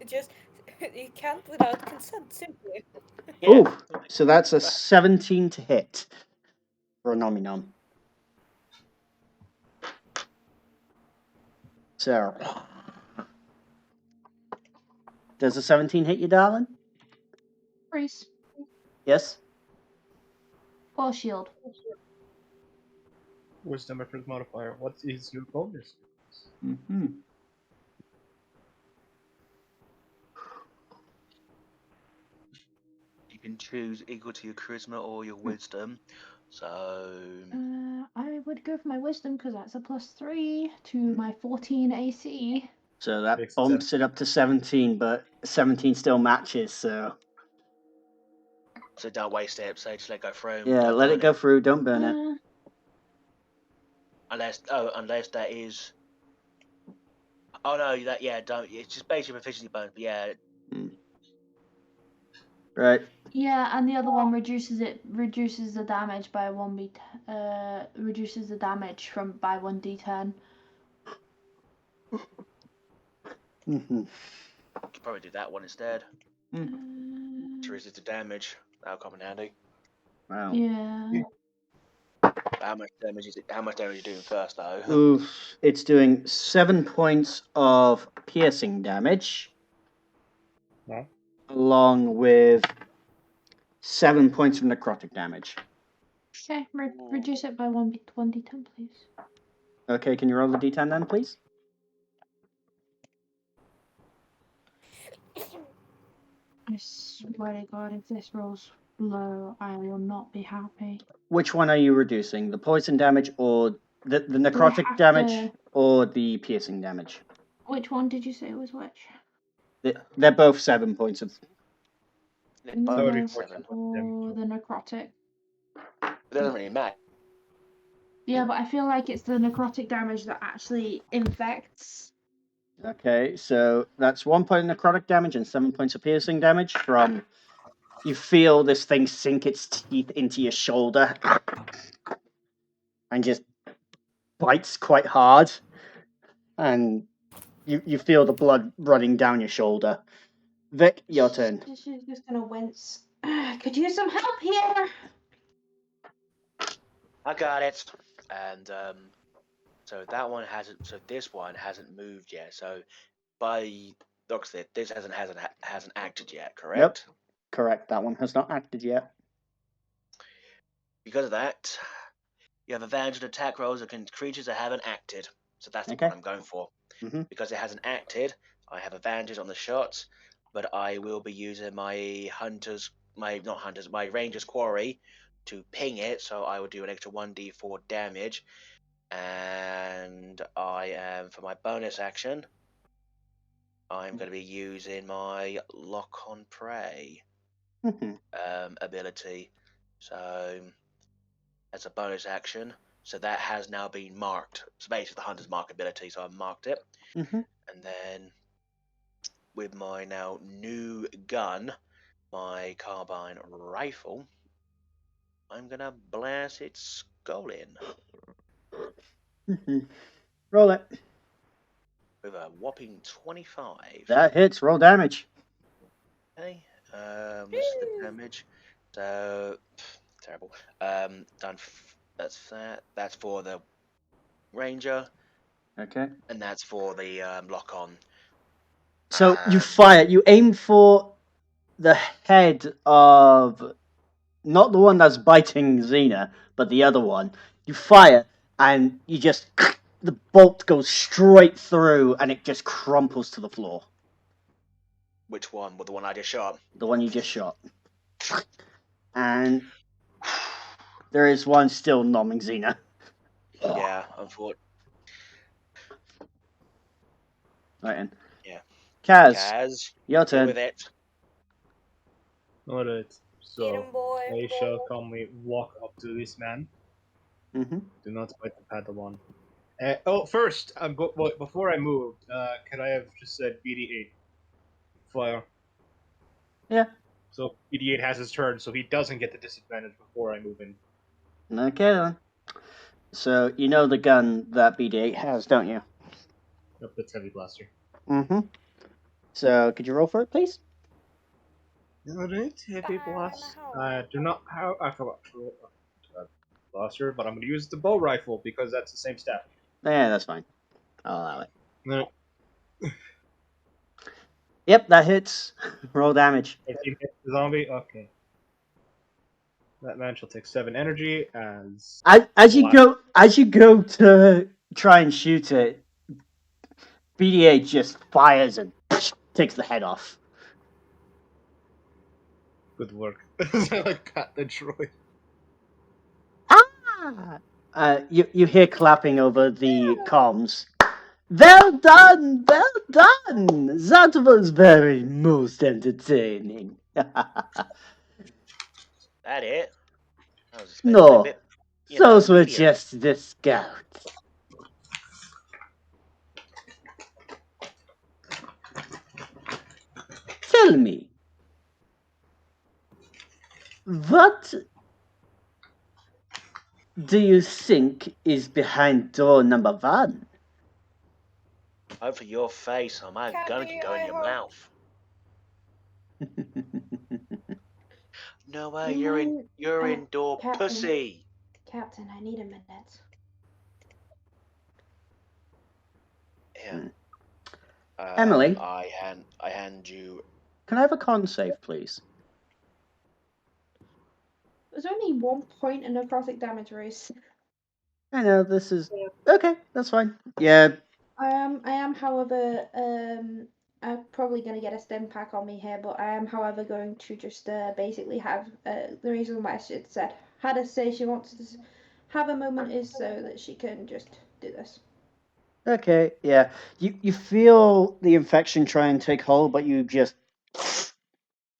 Just you can't without consent, simply. Yeah. Ooh, so that's a 17 to hit for a nummy nom. So, does a 17 hit you, darling? Freeze. Yes? Full shield. Wisdom effort modifier. What is your bonus? Mm-hmm. You can choose equal to your charisma or your wisdom. So I would go for my wisdom because that's a +3 to my 14 AC. So that Makes bumps sense. it up to 17, but 17 still matches, so... so don't waste it. So just let it go through. Yeah, Don't let it burn go through, don't burn it. Unless that is. Oh no, don't. It's just basically proficiency bonus. But yeah, Right. Yeah, and the other one reduces the damage by reduces the damage by 1d10. Mm-hmm. you could probably do that one instead Mm. to resist the damage. That'll come in handy. Wow. Yeah. How much damage is it? How much damage are you doing first, though? Oof. It's doing 7 points of piercing damage, No? along with 7 points of necrotic damage. Okay, reduce it by 1d10, please. Okay, can you roll the d10 then, please? I swear to God, if this rolls low, I will not be happy. Which one are you reducing? The poison damage or the Do I necrotic have damage to- or the piercing damage? Which one did you say was which? They're both 7 points of... Both Go 34 for the necrotic. It doesn't really matter. Yeah, but I feel like it's the necrotic damage that actually infects. Okay, so that's 1 point of necrotic damage and 7 points of piercing damage from... You feel this thing sink its teeth into your shoulder and just bites quite hard. And you feel the blood running down your shoulder. Vic, your turn. She's just gonna wince. Could use some help here. I got it. And so that one hasn't. So this one hasn't moved yet. So by looks of it, this hasn't acted yet. Correct. Yep. Correct, that one has not acted yet. Because of that, you have advantage on attack rolls against creatures that haven't acted. So that's the Okay. one I'm going for. Mhm. Because it hasn't acted, I have advantage on the shots, but I will be using my my ranger's quarry to ping it. So I will do an extra 1d4 damage, and I am for my bonus action. I'm going to be using my lock on prey Mhm. ability. So as a bonus action. So that has now been marked. So basically the hunter's mark ability, so I've marked it. Mhm. And then with my now new gun, my carbine rifle, I'm gonna blast its skull in Mhm. Roll it. with a whopping 25. That hits. Roll damage. Okay, this is the damage. So terrible. That's that. That's for the ranger, Okay. and that's for the lock on. So you fire. You aim for the head of not the one that's biting Xena, but the other one. You fire, and you just the bolt goes straight through, and it just crumples to the floor. Which one? Well, the one I just shot. The one you just shot. And there is one still nomming Xena. Yeah, unfortunately. Right then. Yeah. Kaz, Kaz, your deal turn. with it. Alright, Get so him, boy. I shall calmly walk up to this man. Mm-hmm. Do not bite the Padawan. First, before I move, can I have just said BD8? Fire. Yeah. So BD8 has his turn, so he doesn't get the disadvantage before I move in. Okay then. So you know the gun that BD8 has, don't you? Yep, that's Heavy Blaster. Mm-hmm. So could you roll for it, please? Alright, Heavy Fire in Blast. the hole. I forgot to roll blaster, but I'm going to use the bow rifle because that's the same stat. Yeah, that's fine. I'll allow it. No, Yep, that hits. Roll damage. if you hit the zombie, okay. That man shall take 7 energy as As you go to try and shoot it, BD8 just fires and takes the head off. Good work. I like pat the droid. You hear clapping over the comms. Well done, well done. That was very most entertaining. That it? I was expecting a No, bit, those were meatier. just the scouts. Tell me, what do you think is behind door number 1? Hope for your face, or my gun can go in your mouth. No way, you're indoor Captain. pussy. Captain, I need a minute. Yeah. Emily? I hand you. Can I have a con save, please? There's only 1 point in necrotic damage race. I know, this is... Okay, that's fine. Yeah. I am, however, I'm probably going to get a stim pack on me here, but I am, however, going to just basically have, the reason why she said, had her say she wants to have a moment is so that she can just do this. Okay, yeah. You feel the infection try and take hold, but you just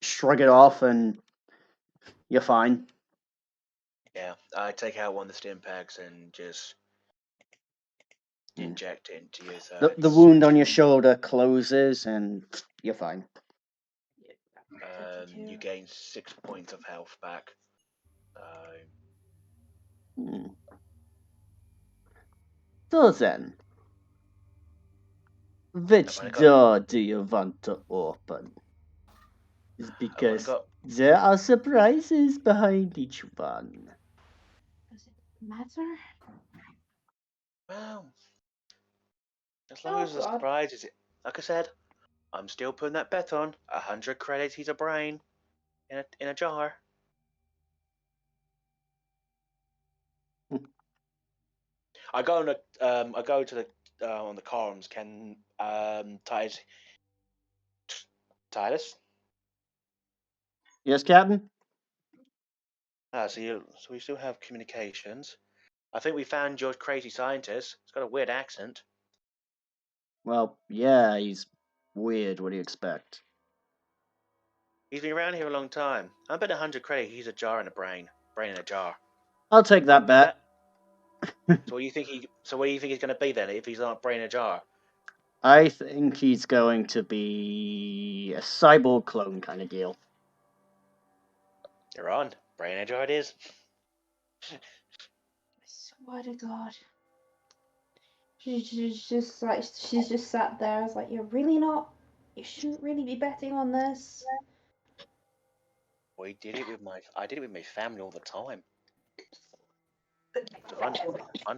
shrug it off and you're fine. Yeah, I take out one of the stim packs and just inject it into you. So The wound on your shoulder closes and you're fine. you gain 6 points of health back. So then, which door do you want to open? It's because there are surprises behind each one. Does it matter? Well, as long as the surprise is, like I said, I'm still putting that bet on 100 credits. He's a brain in a jar. I go to the on the columns. Can Titus? Yes, Captain? So we still have communications. I think we found your crazy scientist. He's got a weird accent. Well, yeah, he's weird. What do you expect? He's been around here a long time. I bet 100 credit. He's a jar in a brain. Brain in a jar. I'll take that bet. So what do you think he's going to be then if he's not brain in a jar? I think he's going to be a cyborg clone kind of deal. You're on. Brain in a jar it is. I swear to God. She's just sat there. I was like, you're really not. You shouldn't really be betting on this. I did it with my family all the time.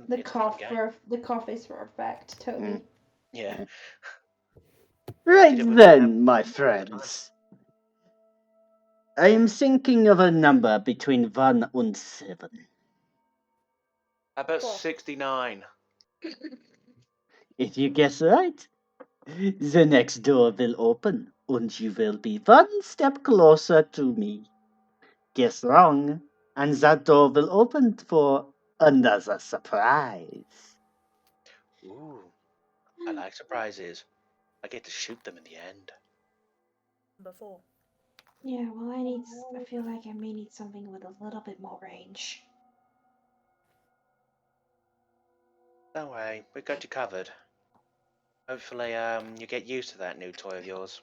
The cough is for effect, Toby. Yeah. Right then, my friends. I am thinking of a number between 1 and 7. How about 69? If you guess right, the next door will open and you will be 1 step closer to me. Guess wrong, and that door will open for another surprise. Ooh, I like surprises. I get to shoot them in the end. Before. Yeah, well, I feel like I may need something with a little bit more range. Don't worry, we got you covered. Hopefully, you get used to that new toy of yours.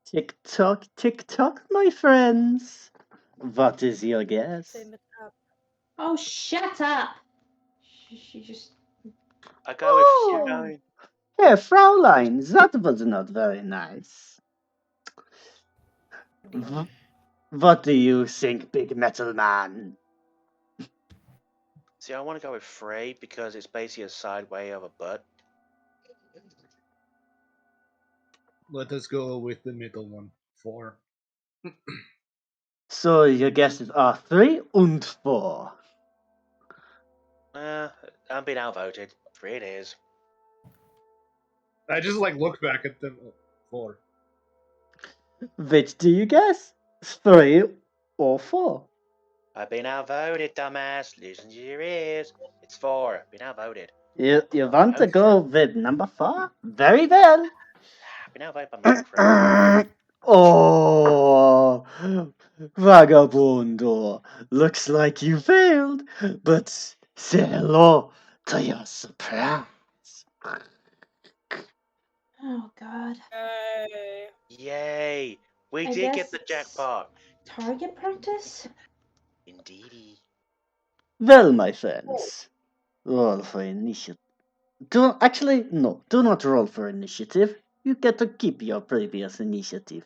Tick tock, my friends. What is your guess? Oh, shut up! She just. I go with Hey, Fraulein, that was not very nice. What do you think, big metal man? See, I want to go with 3 because it's basically a side way of a butt. Let us go with the middle one. 4. So your guesses are 3 and 4. I'm being outvoted. 3 it is. I just look back at them. 4. Which do you guess? 3 or 4. I've been outvoted, dumbass. Listen to your ears. It's 4. Been outvoted. You want to go with number 4? Very well. Been outvoted by me, friend. Oh, vagabundo. Looks like you failed, but say hello to your surprise. Oh God. Yay! We I did get the guess jackpot. Target practice? Indeedy. Well, my friends, roll for initiative. Do not roll for initiative. You get to keep your previous initiative.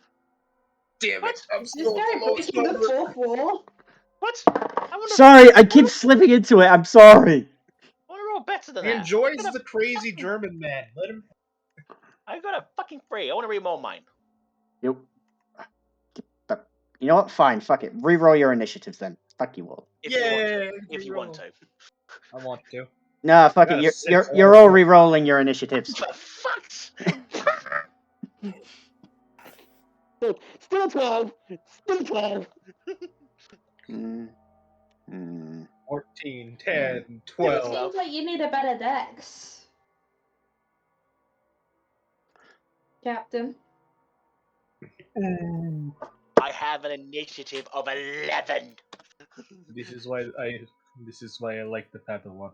Damn it! What? I'm Is still this at guy the lowest breaking the number. fourth wall? What? I want to Sorry, I keep slipping into it. I'm sorry. roll better than He that. enjoys the crazy German man. Let him. I got a fucking 3. I want to read more mine. You know what? Fine, fuck it. Reroll your initiatives then. Fuck you all. If you want to. Yeah, If you want to. I want to. No, fuck I got it. a You're 6. I you're want all a 4. re-rolling your initiatives. For fuck's Still 12. Still 12. 14, Yeah, 10, It 12. seems like you need a better dex. Captain. I have an initiative of 11. This is why I like the paddle one.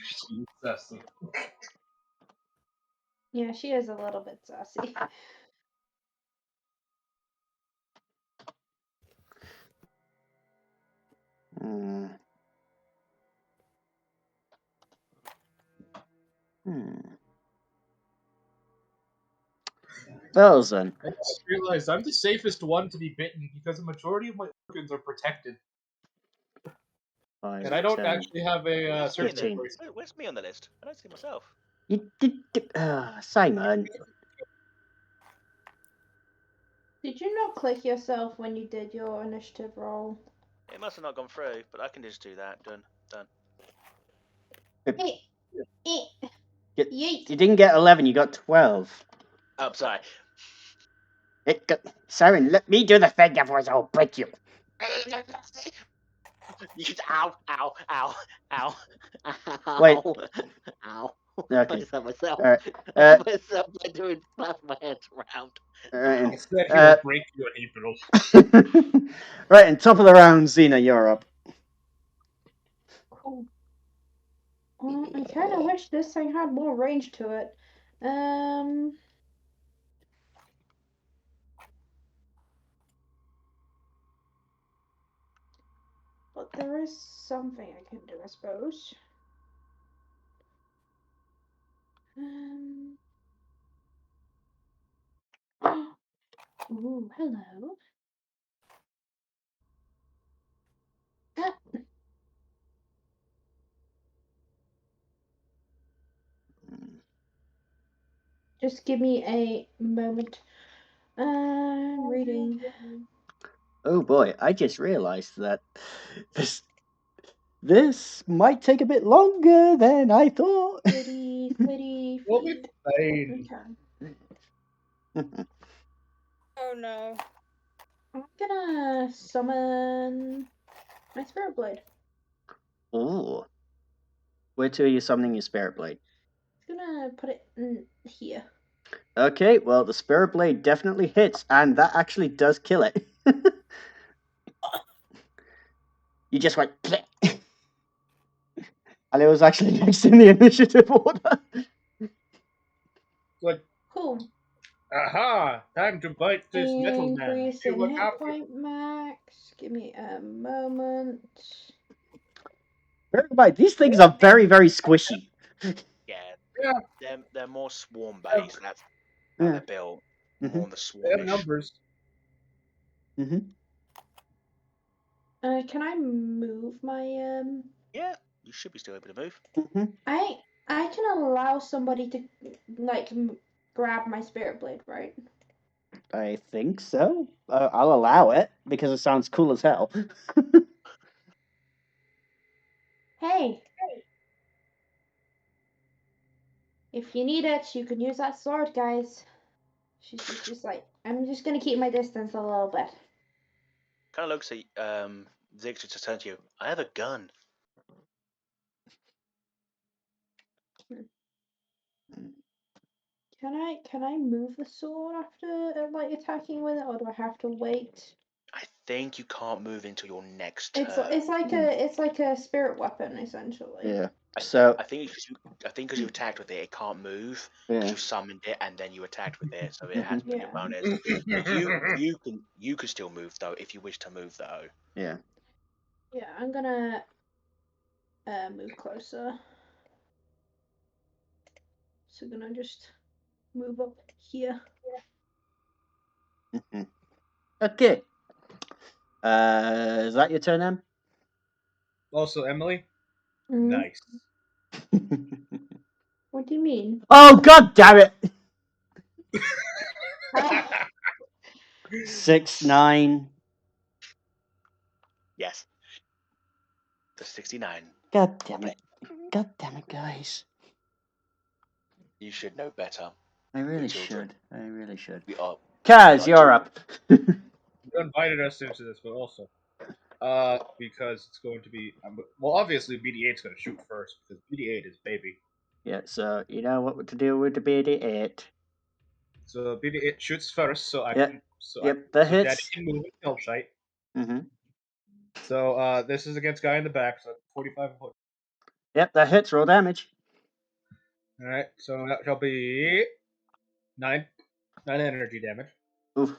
She's sassy. Yeah, she is a little bit sassy. Hmm. Well then. I just realized I'm the safest one to be bitten because the majority of my organs are protected, 5, and I don't 10. actually have a Where's me in there? 15. Where's me on the list? I don't see myself. You did. Simon. Did you not click yourself when you did your initiative roll? It must have not gone through, but I can just do that. Done. Hey, yeet. You didn't get 11. You got 12. Oh, sorry. Simon, let me do the thing, otherwise I'll break you. You should. Ow! Ow! Ow! Ow! Ow! Wait. Ow! Okay. I hurt myself. All right. I hurt myself by doing slap my hands around. Right. I said he will break you in April. Right, and top of the round, Xena, you're up. Cool. I kind of wish this thing had more range to it. But there is something I can do, I suppose. Ooh, hello. Ah. Just give me a moment. Reading. Oh boy, I just realized that this might take a bit longer than I thought. Flitty. We'll be fine. Okay. Oh no. I'm gonna summon my Spirit Blade. Oh. Where to are you summoning your Spirit Blade? I'm gonna put it in here. Okay, well, the Spirit Blade definitely hits, and that actually does kill it. You just went... and it was actually next in the initiative order. Good. Cool. Aha! Time to bite this metal man. Increase See in what hit happens. point max. Give me a moment. Bear in mind, these things are very, very squishy. Yeah. They're more swarm based. That's how they're built. More on the They have swarmish. numbers. Can I move my Yeah, you should be still able to move. I can allow somebody to like grab my Spirit Blade, right? I think so. I'll allow it because it sounds cool as hell. Hey. If you need it, you can use that sword, guys. She's just like, I'm just gonna keep my distance a little bit. Kind of looks at Zix just turns to you. I have a gun. Can I move the sword after like attacking with it, or do I have to wait? I think you can't move until your next turn. It's like a spirit weapon essentially. Yeah. I So think because you attacked with it can't move. yeah. Because you summoned it and then you attacked with it, so it has been your Yeah. bonus. But you can still move though if you wish to move though. Yeah. Yeah, I'm gonna move closer. So gonna just move up here. Mhm. Okay. Is that your turn, Em? Also, Emily, Mm. nice. What do you mean? Oh, god damn it! 6, 9. Yes. The 69. God damn it. God damn it, guys. You should know better. I really children. should. I really should. We are. Kaz, you're up. You invited us into this, but also, because it's going to be well, obviously BD8's going to shoot first because BD8 is baby. Yeah, so you know what to do with the BD8. So BD8 shoots first, so I Yep. can, so Yep, I, that so Daddy hits. can move and help shite. Mm-hmm. So this is against guy in the back, so 45 and 40. Yep, that hits. Roll damage. All right, so that shall be 9 energy damage. Oof.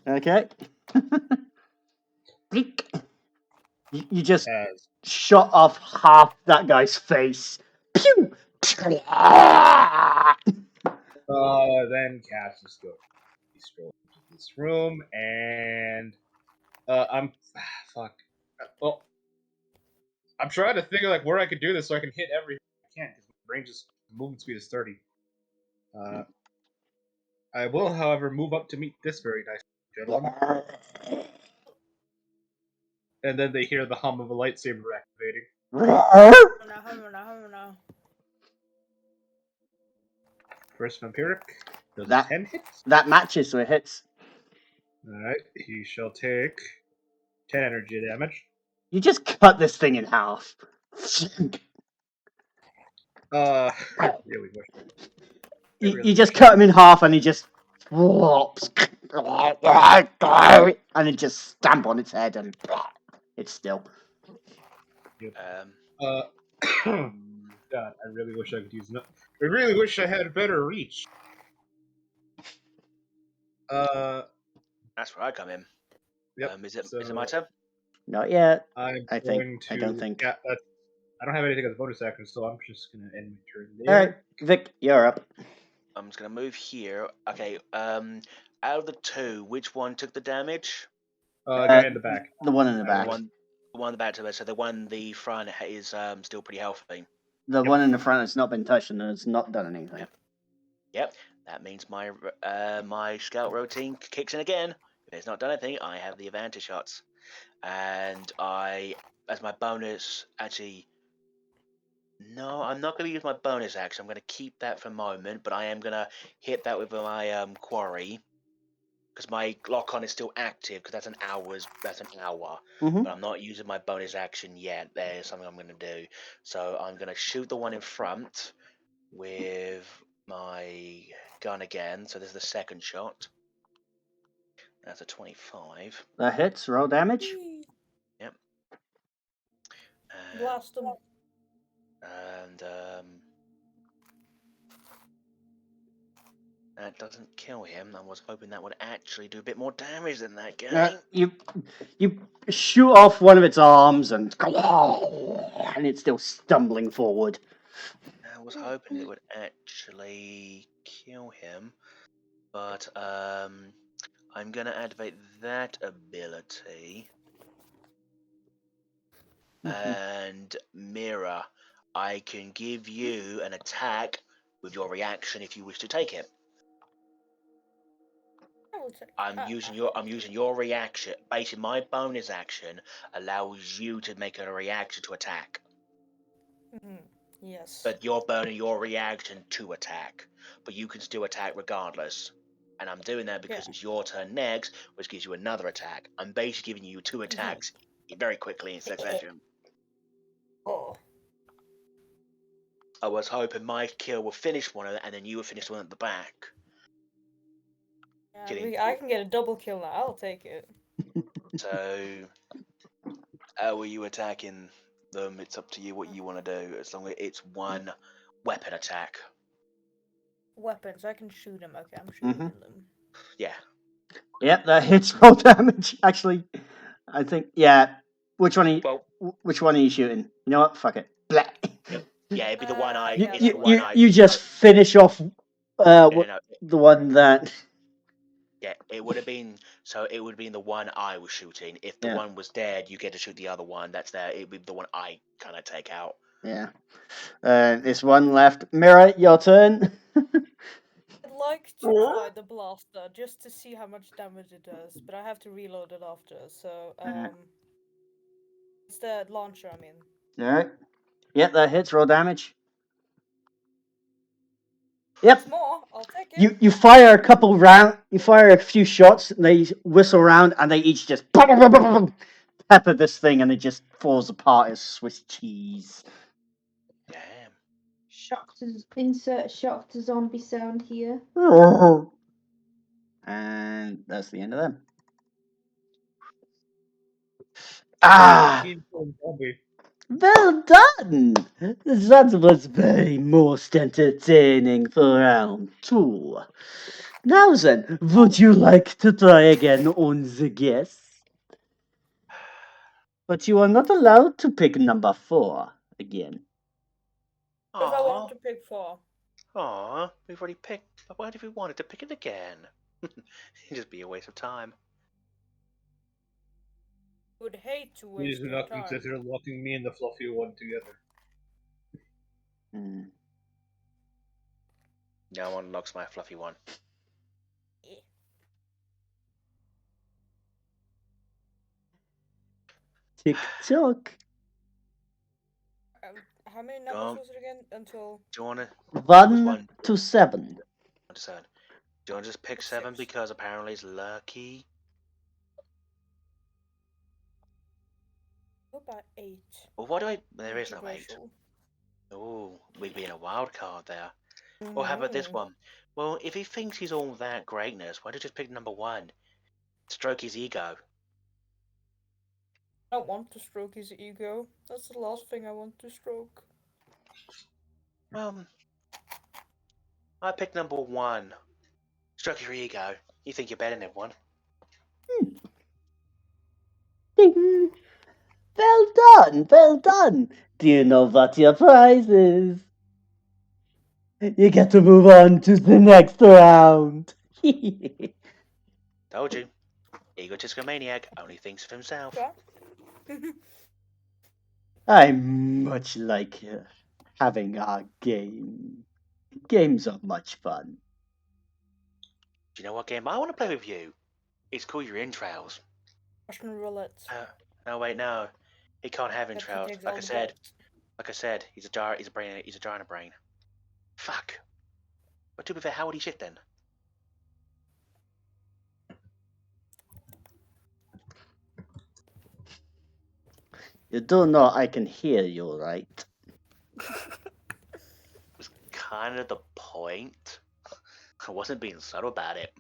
Okay. Bleak. You just As shot off half that guy's face. Pew! then Cass is going to be strolling into this room, and fuck. Well, I'm trying to think of like where I could do this so I can hit everything I can because my range is movement speed is 30. I will, however, move up to meet this very nice gentleman, and then they hear the hum of a lightsaber activating. No. First vampiric. Does That- a 10 hit? That matches, so it hits. Alright, he shall take 10 energy damage. You just cut this thing in half. Really wish. You just cut him in half and he just flops. And then just stamp on its head and it's still. God, I really wish I could use I really wish I had better reach. That's where I come in. Yep. Is it my turn? Not yet. I don't think. Yeah, I don't have anything as a bonus action, so I'm just gonna end my turn there. Alright, Vic, you're up. I'm just gonna move here. Okay. Out of the two, which one took the damage? Guy in the back. The one in the back. The one in the back. So the one in the front is still pretty healthy. The one in the front has not been touched and has not done anything. Yep. That means my my scout routine kicks in again. If it's not done anything, I have the advantage shots, and I, as my bonus, actually. No, I'm not going to use my bonus action. I'm going to keep that for a moment, but I am going to hit that with my quarry. Because my lock-on is still active, because that's an hour. Mm-hmm. But I'm not using my bonus action yet. There's something I'm going to do. So I'm going to shoot the one in front with my gun again. So this is the second shot. That's a 25. That hits. Roll damage. Yep. Blast him. And that doesn't kill him. I was hoping that would actually do a bit more damage than that game. You shoot off one of its arms and it's still stumbling forward. I was hoping it would actually kill him, but I'm gonna activate that ability. And Mira, I can give you an attack with your reaction if you wish to take it. I'm using your reaction. Basically, my bonus action allows you to make a reaction to attack. Yes. But you're burning your reaction to attack. But you can still attack regardless. and I'm doing that because it's your turn next, which gives you another attack. I'm basically giving you 2 attacks very quickly in succession. Oh. I was hoping my kill would finish one of them, and then you would finish the one at the back. Yeah, I can get a double kill now. I'll take it. So, how are you attacking them? It's up to you what you want to do, as long as it's one weapon attack. Weapons, I can shoot them. Okay, I'm shooting them. Yeah. Yep, that hits roll damage. Actually, I think Which one? Which one are you shooting? You know what? Fuck it. Blah. Yeah, it'd be the one I. You just finish off the one that. Yeah, it would have been it would have been the one I was shooting. If the one was dead, you get to shoot the other one that's there. It would be the one I kind of take out. Yeah. There's one left. Mirror, your turn. I'd like to try the blaster just to see how much damage it does, but I have to reload it after. So it's the launcher I'm in. All right. Yep, that hits. Roll damage. Yep. It's more. I'll take it. You fire a couple round. You fire a few shots. And they whistle around, and they each just pepper this thing, and it just falls apart as Swiss cheese. Damn. Insert shock to zombie sound here. And that's the end of them. Ah! Well done! That was very most entertaining for round 2. Now then, would you like to try again on the guess? But you are not allowed to pick number 4 again. Because I want to pick 4. Aw, we've already picked. What if we wanted to pick it again? It'd just be a waste of time. Would hate to Please waste do your not time. consider locking me and the fluffy one together. No one unlocks my fluffy one. Tick tock. How many numbers was it again? Until. Do you want to? 1 to 7. 1 to 7. Do you want to just pick 7 because apparently it's lucky? What about 8? Well, why do I? There is no 8. Oh, we'd be in a wild card there. Or how about this one? Well, if he thinks he's all that greatness, why don't you just pick number 1? Stroke his ego. I don't want to stroke his ego. That's the last thing I want to stroke. I picked number 1. Stroke your ego. You think you're better than everyone. Ding. Well done, well done. Do you know what your prize is? You get to move on to the next round. Told you. Egotistical maniac only thinks of himself. I much like having our game. Games are much fun. Do you know what game I want to play with you? It's called your entrails. Russian roulette. No, wait, no. He can't have entrails. Like I said, he's a jar. He's a brain. He's a jar and a brain. Fuck. But to be fair, how would he shit then? You do know I can hear you, right? Was kind of the point. I wasn't being subtle about it.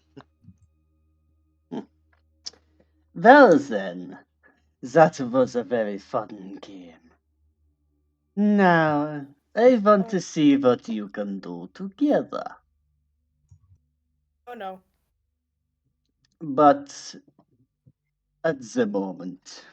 Well then, that was a very fun game. Now, I want to see what you can do together. Oh no. But at the moment,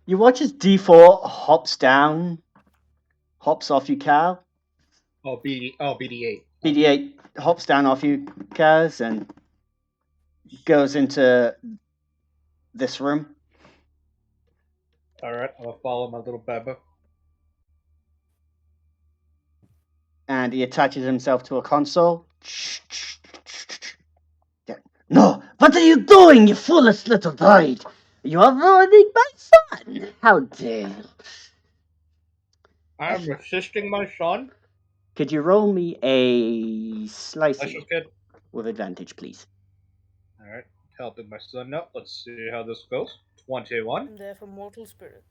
you watch as D4 hops off you, Cal. BD8. BD8 hops down off you, Kaz, and goes into this room. Alright, I'll follow my little Baba. And he attaches himself to a console. What are you doing, you foolish little droid? You are ruining my fun! How dare you? I'm assisting my son. Could you roll me a slicing Special kid. with advantage, please? Alright, helping my son out. Let's see how this goes. 21. I'm there for mortal spirit.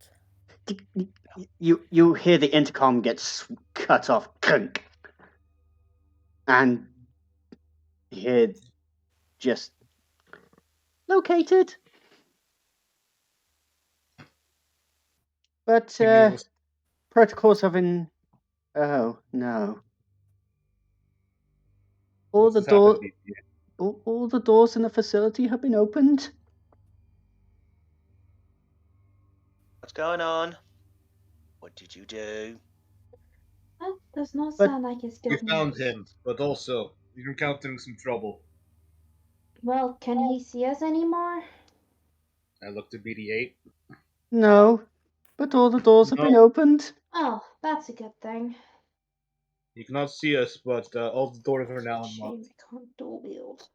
You hear the intercom gets cut off, clunk, and you hear just located. But protocols have been. Oh no! All What's the this happened, door, BB? all the doors in the facility have been opened. What's going on? What did you do? That does not But sound like it's We good found news. him, but also we're encountering some trouble. Well, can he see us anymore? I looked at BD-8. No, but all the doors have been opened. Oh, that's a good thing. You cannot see us, but all the doors are now Shame unlocked. I can't dual wield.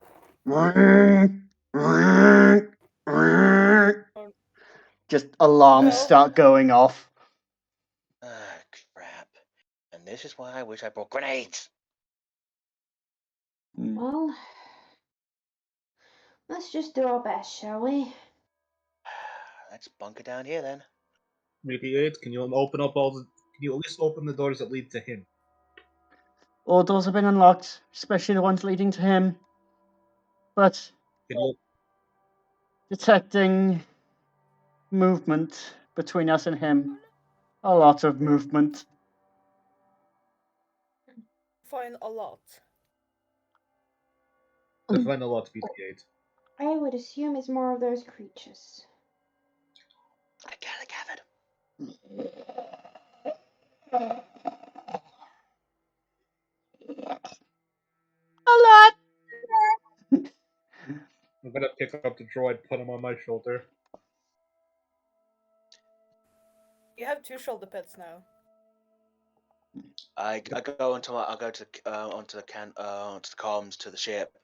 Just alarms Well- start going off. Ah, crap. And this is why I wish I brought grenades. Well, let's just do our best, shall we? Let's bunker down here then. BD-8, can you open up all the? Can you at least open the doors that lead to him? All doors have been unlocked, especially the ones leading to him. But Can you? detecting movement between us and him. A lot of movement. Find a lot. Define a lot, BD-8. I would assume it's more of those creatures. I got it gathered. A lot. I'm gonna pick up the droid, put him on my shoulder. You have 2 shoulder pads now. I go onto onto the comms to the ship.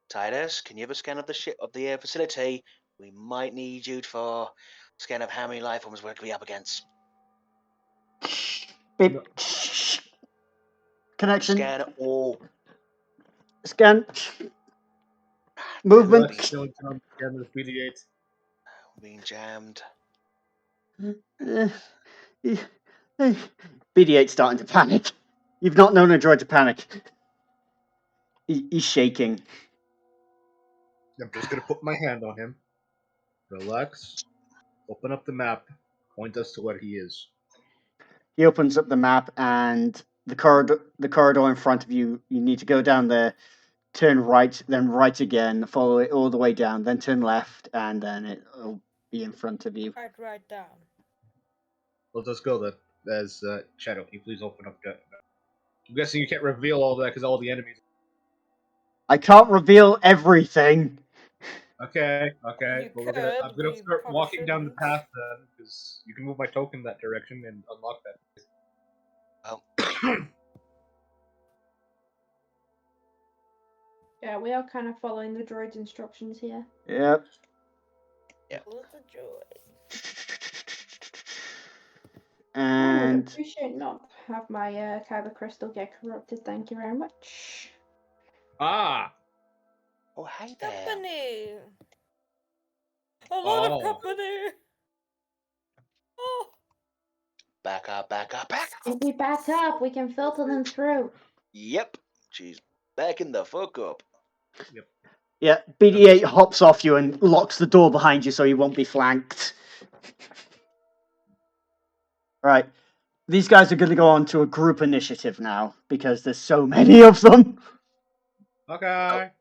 Titus, can you have a scan of the ship of the facility? We might need you for scan of how many life forms we're going to be up against. Beep. Connection. Scan all. Scan. Damn, Movement. Let's go on cameras, BD-8. being jammed. BD-8's starting to panic. You've not known a droid to panic. He's shaking. I'm just gonna put my hand on him. Relax. Open up the map. Point us to where he is. He opens up the map and the corridor in front of you. You need to go down there, turn right, then right again, follow it all the way down, then turn left, and then it'll be in front of you. Right down. Let us go then. As Shadow, can you please open up that? I'm guessing you can't reveal all that because all the enemies. I can't reveal everything. Okay. You Well, could, I'm gonna we start probably walking down the shouldn't. path then, because you can move my token that direction and unlock that. Oh. Yeah, we are kind of following the droid's instructions here. Yep. Little droid. I would And appreciate not have my kyber crystal get corrupted. Thank you very much. Ah! Oh, hey there. Company! A lot Oh. of company! Oh! Back up. If we back up, we can filter them through. Yep. She's backing the fuck up. yeah, BD-8 hops off you and locks the door behind you so you won't be flanked. Right. These guys are going to go on to a group initiative now because there's so many of them. Okay.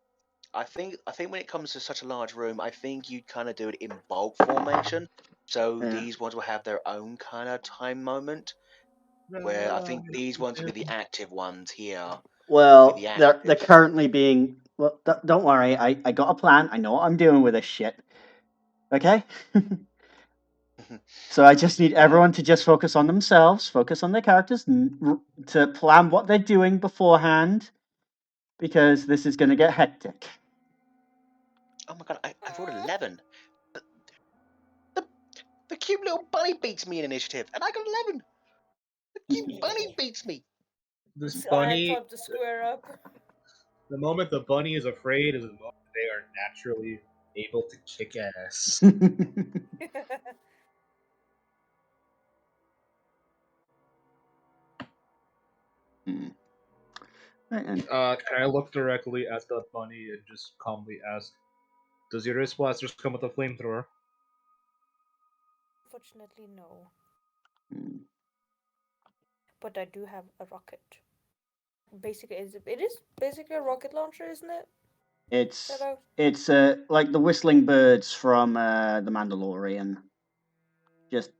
I think when it comes to such a large room, I think you'd kind of do it in bulk formation. So Yeah. these ones will have their own kind of time moment. Where I think these ones will be the active ones here. Well, the they're currently being. Well, don't worry. I got a plan. I know what I'm doing with this shit. Okay. So I just need everyone to just focus on themselves, focus on their characters, to plan what they're doing beforehand, because this is going to get hectic. Oh my god, I rolled 11. The cute little bunny beats me in initiative, and I got 11. The cute bunny beats me. This I had bunny, time to square up. the moment the bunny is afraid is the moment they are naturally able to kick ass. Right then. Can I look directly at the bunny and just calmly ask, does your wrist blasters come with a flamethrower? Unfortunately, no. Hmm. But I do have a rocket. Basically, it is basically a rocket launcher, isn't it? It's like the whistling birds from the Mandalorian. Just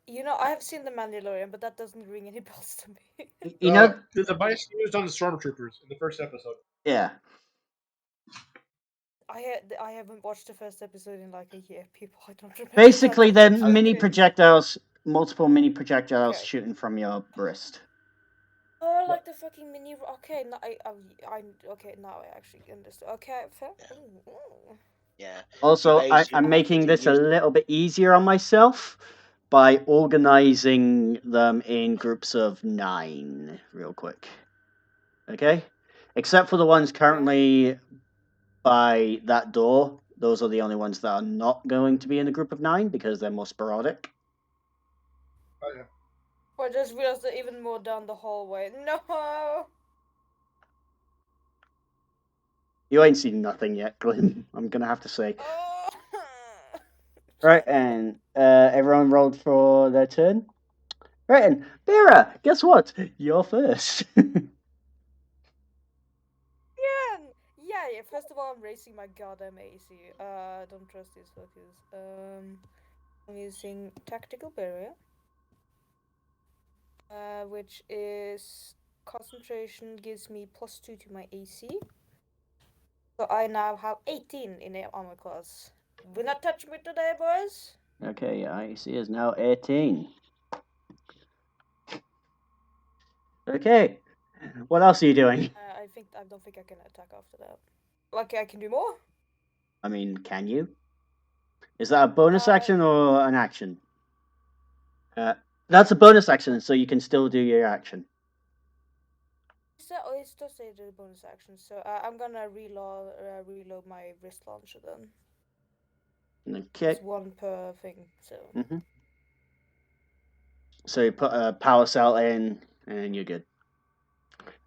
You know, I have seen the Mandalorian, but that doesn't ring any bells to me. you know, The device used on the stormtroopers in the first episode. yeah. I haven't watched the first episode in like a year, people. I don't remember. Basically, that they're much. mini Okay. projectiles, multiple mini projectiles Okay. shooting from your wrist. Oh, like the fucking mini. Okay, now okay. Now I actually understand. Okay, fair. Yeah. Ooh, ooh. Yeah. Also, I'm making this a little bit easier on myself by organizing them in groups of 9, real quick. Okay? Except for the ones currently by that door. Those are the only ones that are not going to be in a group of 9 because they're more sporadic. Oh, yeah. I just realized that even more down the hallway. No! You ain't seen nothing yet, Glenn. I'm gonna have to say. Oh! Right, and everyone rolled for their turn. Right, and Vera, guess what? You're first. Yeah. First of all, I'm racing my goddamn AC. I don't trust these fuckers. I'm using tactical barrier, which is concentration gives me +2 to my AC. So I now have 18 in the armor class. Will not touch me today, boys. Okay, IC is now 18. Okay, what else are you doing? I don't think I can attack after that. Like I can do more. I mean, can you? Is that a bonus action or an action? That's a bonus action, so you can still do your action. It does say the bonus action, so I'm gonna reload my wrist launcher then. Okay. It's one per thing, so. So you put a power cell in, and you're good.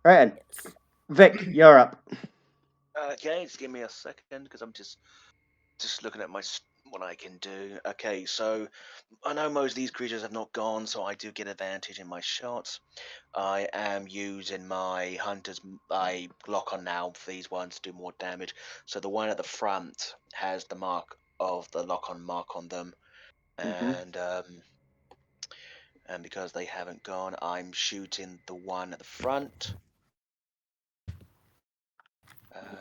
Right then. Yes. Vic, you're up. Okay, just give me a second because I'm just looking at what I can do. Okay, so I know most of these creatures have not gone, so I do get advantage in my shots. I am using my hunter's lock on now for these ones to do more damage. So the one at the front has the mark of the lock on mark on them, and because they haven't gone, I'm shooting the one at the front.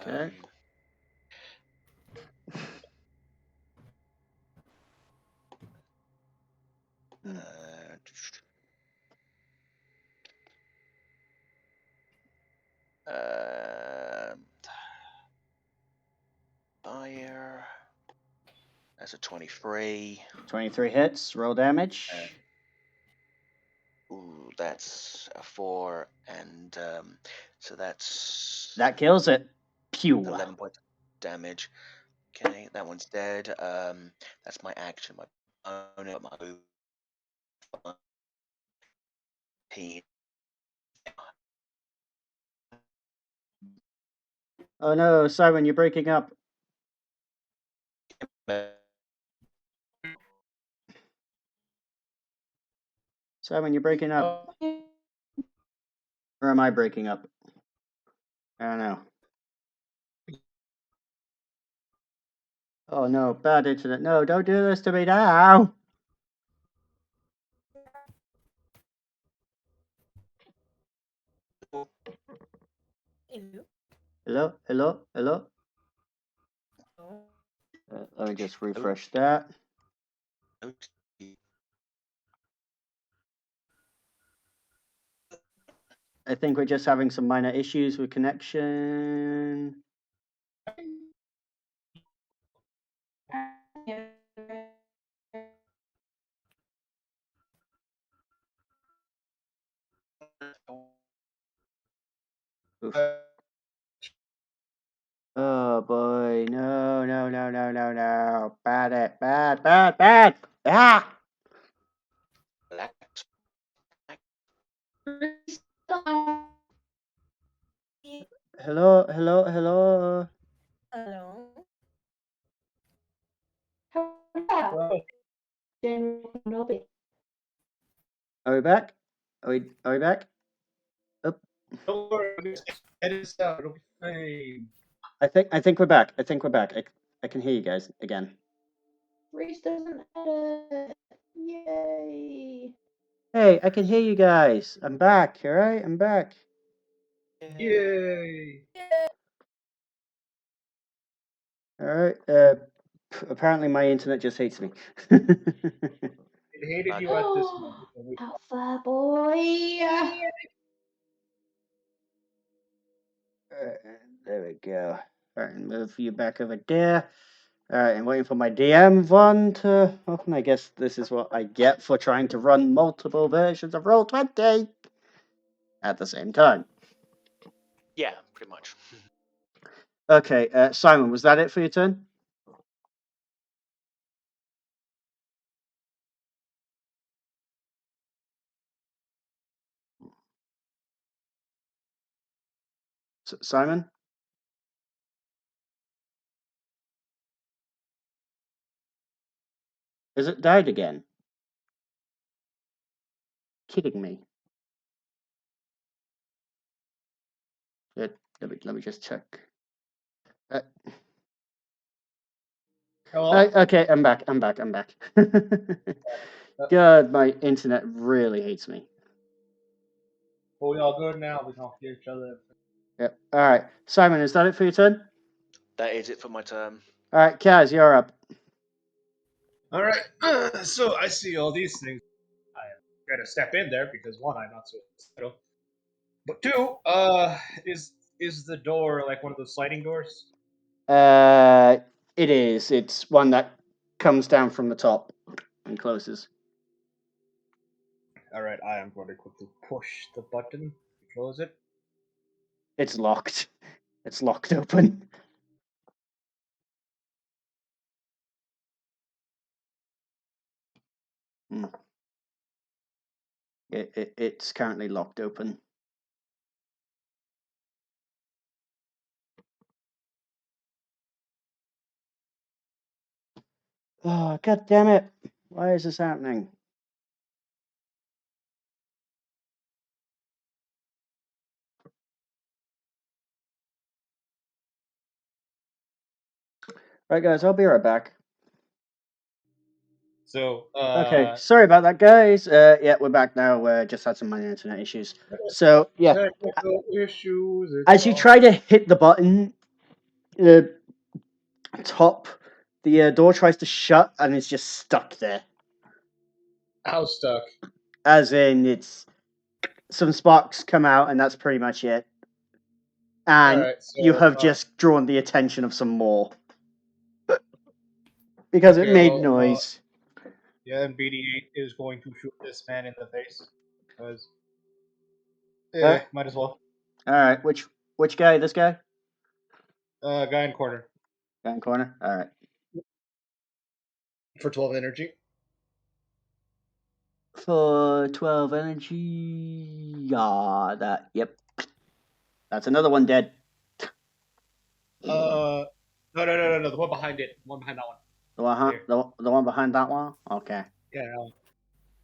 Okay. Fire. That's a 23. 23 hits. Roll damage. Ooh, that's a 4, and so that's That kills it. Pew. 11 points of damage. Okay, that one's dead. That's my action. My bonus, my move. Oh no, Simon, you're breaking up. Simon, you're breaking up. Or am I breaking up? I don't know. Oh no, bad internet. No, don't do this to me now. Hello, hello, hello. Let me just refresh that. I think we're just having some minor issues with connection. Oof. Oh boy, no, no, no, no, no, no. Bad it, bad, bad, bad. Ah! Relax. Hello, hello, hello. Hello. Are we back? Are we back? Oh, Don't worry, edit this out. It'll be fine. I think we're back. I think we're back. I can hear you guys again. Reese doesn't edit. Yay. Hey, I can hear you guys. I'm back, alright? I'm back. Yay! Alright, apparently my internet just hates me. It hated you at this moment. Alpha boy. There we go. Alright, move you back over there. Alright, I'm waiting for my DM one to open. I guess this is what I get for trying to run multiple versions of Roll20 at the same time. Yeah, pretty much. Okay, Simon, was that it for your turn? Simon? Has it died again? Kidding me. Let me just check. Hello? Okay, I'm back. God, my internet really hates me. Well, we all good now. We don't hear each other. Yep. Alright. Simon, is that it for your turn? That is it for my turn. Alright, Kaz, you're up. Alright, so I see all these things. I gotta step in there because one, I'm not so settled. But two, is the door like one of those sliding doors? It is. It's one that comes down from the top and closes. Alright, I am going to quickly push the button to close it. It's locked. It's locked open. It's currently locked open. Oh, god damn it. Why is this happening? Right, guys, I'll be right back. So, Okay, sorry about that, guys. Yeah, we're back now. Just had some minor internet issues. So, yeah, technical issues. as you try to hit the button, the top, the door tries to shut and it's just stuck there. How stuck? As in, it's some sparks come out and that's pretty much it. And Alright, so, you have just drawn the attention of some more. Because it made noise. Yeah, and BD8 is going to shoot this man in the face. Because, might as well. Alright, which guy? This guy? Guy in corner. Guy in corner? Alright. For 12 energy. For 12 energy. Yeah, yep. That's another one dead. No, the one behind it. The one behind that one. The one behind that one? Okay. Yeah.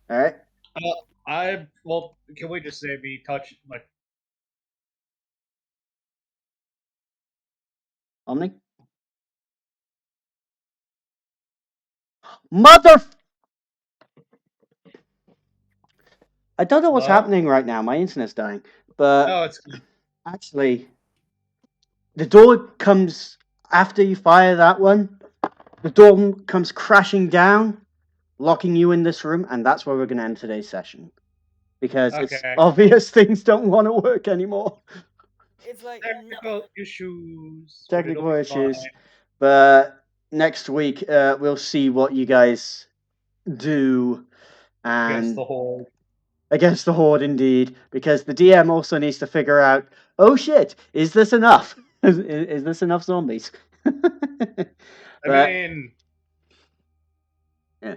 Alright. Can we just say me touch, like... Omni? Mother... I don't know what's happening right now. My internet's dying. But No, it's good. Actually, the door comes after you fire that one. The door comes crashing down, locking you in this room, and that's where we're going to end today's session. Because it's obvious things don't want to work anymore. It's like Technical issues. Technical issues. But next week we'll see what you guys do Against and the whole. against the horde, indeed, because the DM also needs to figure out, oh shit, is this enough? Is this enough zombies? I mean, yeah.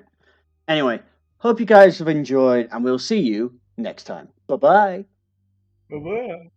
Anyway, hope you guys have enjoyed, and we'll see you next time. Bye bye. bye-bye.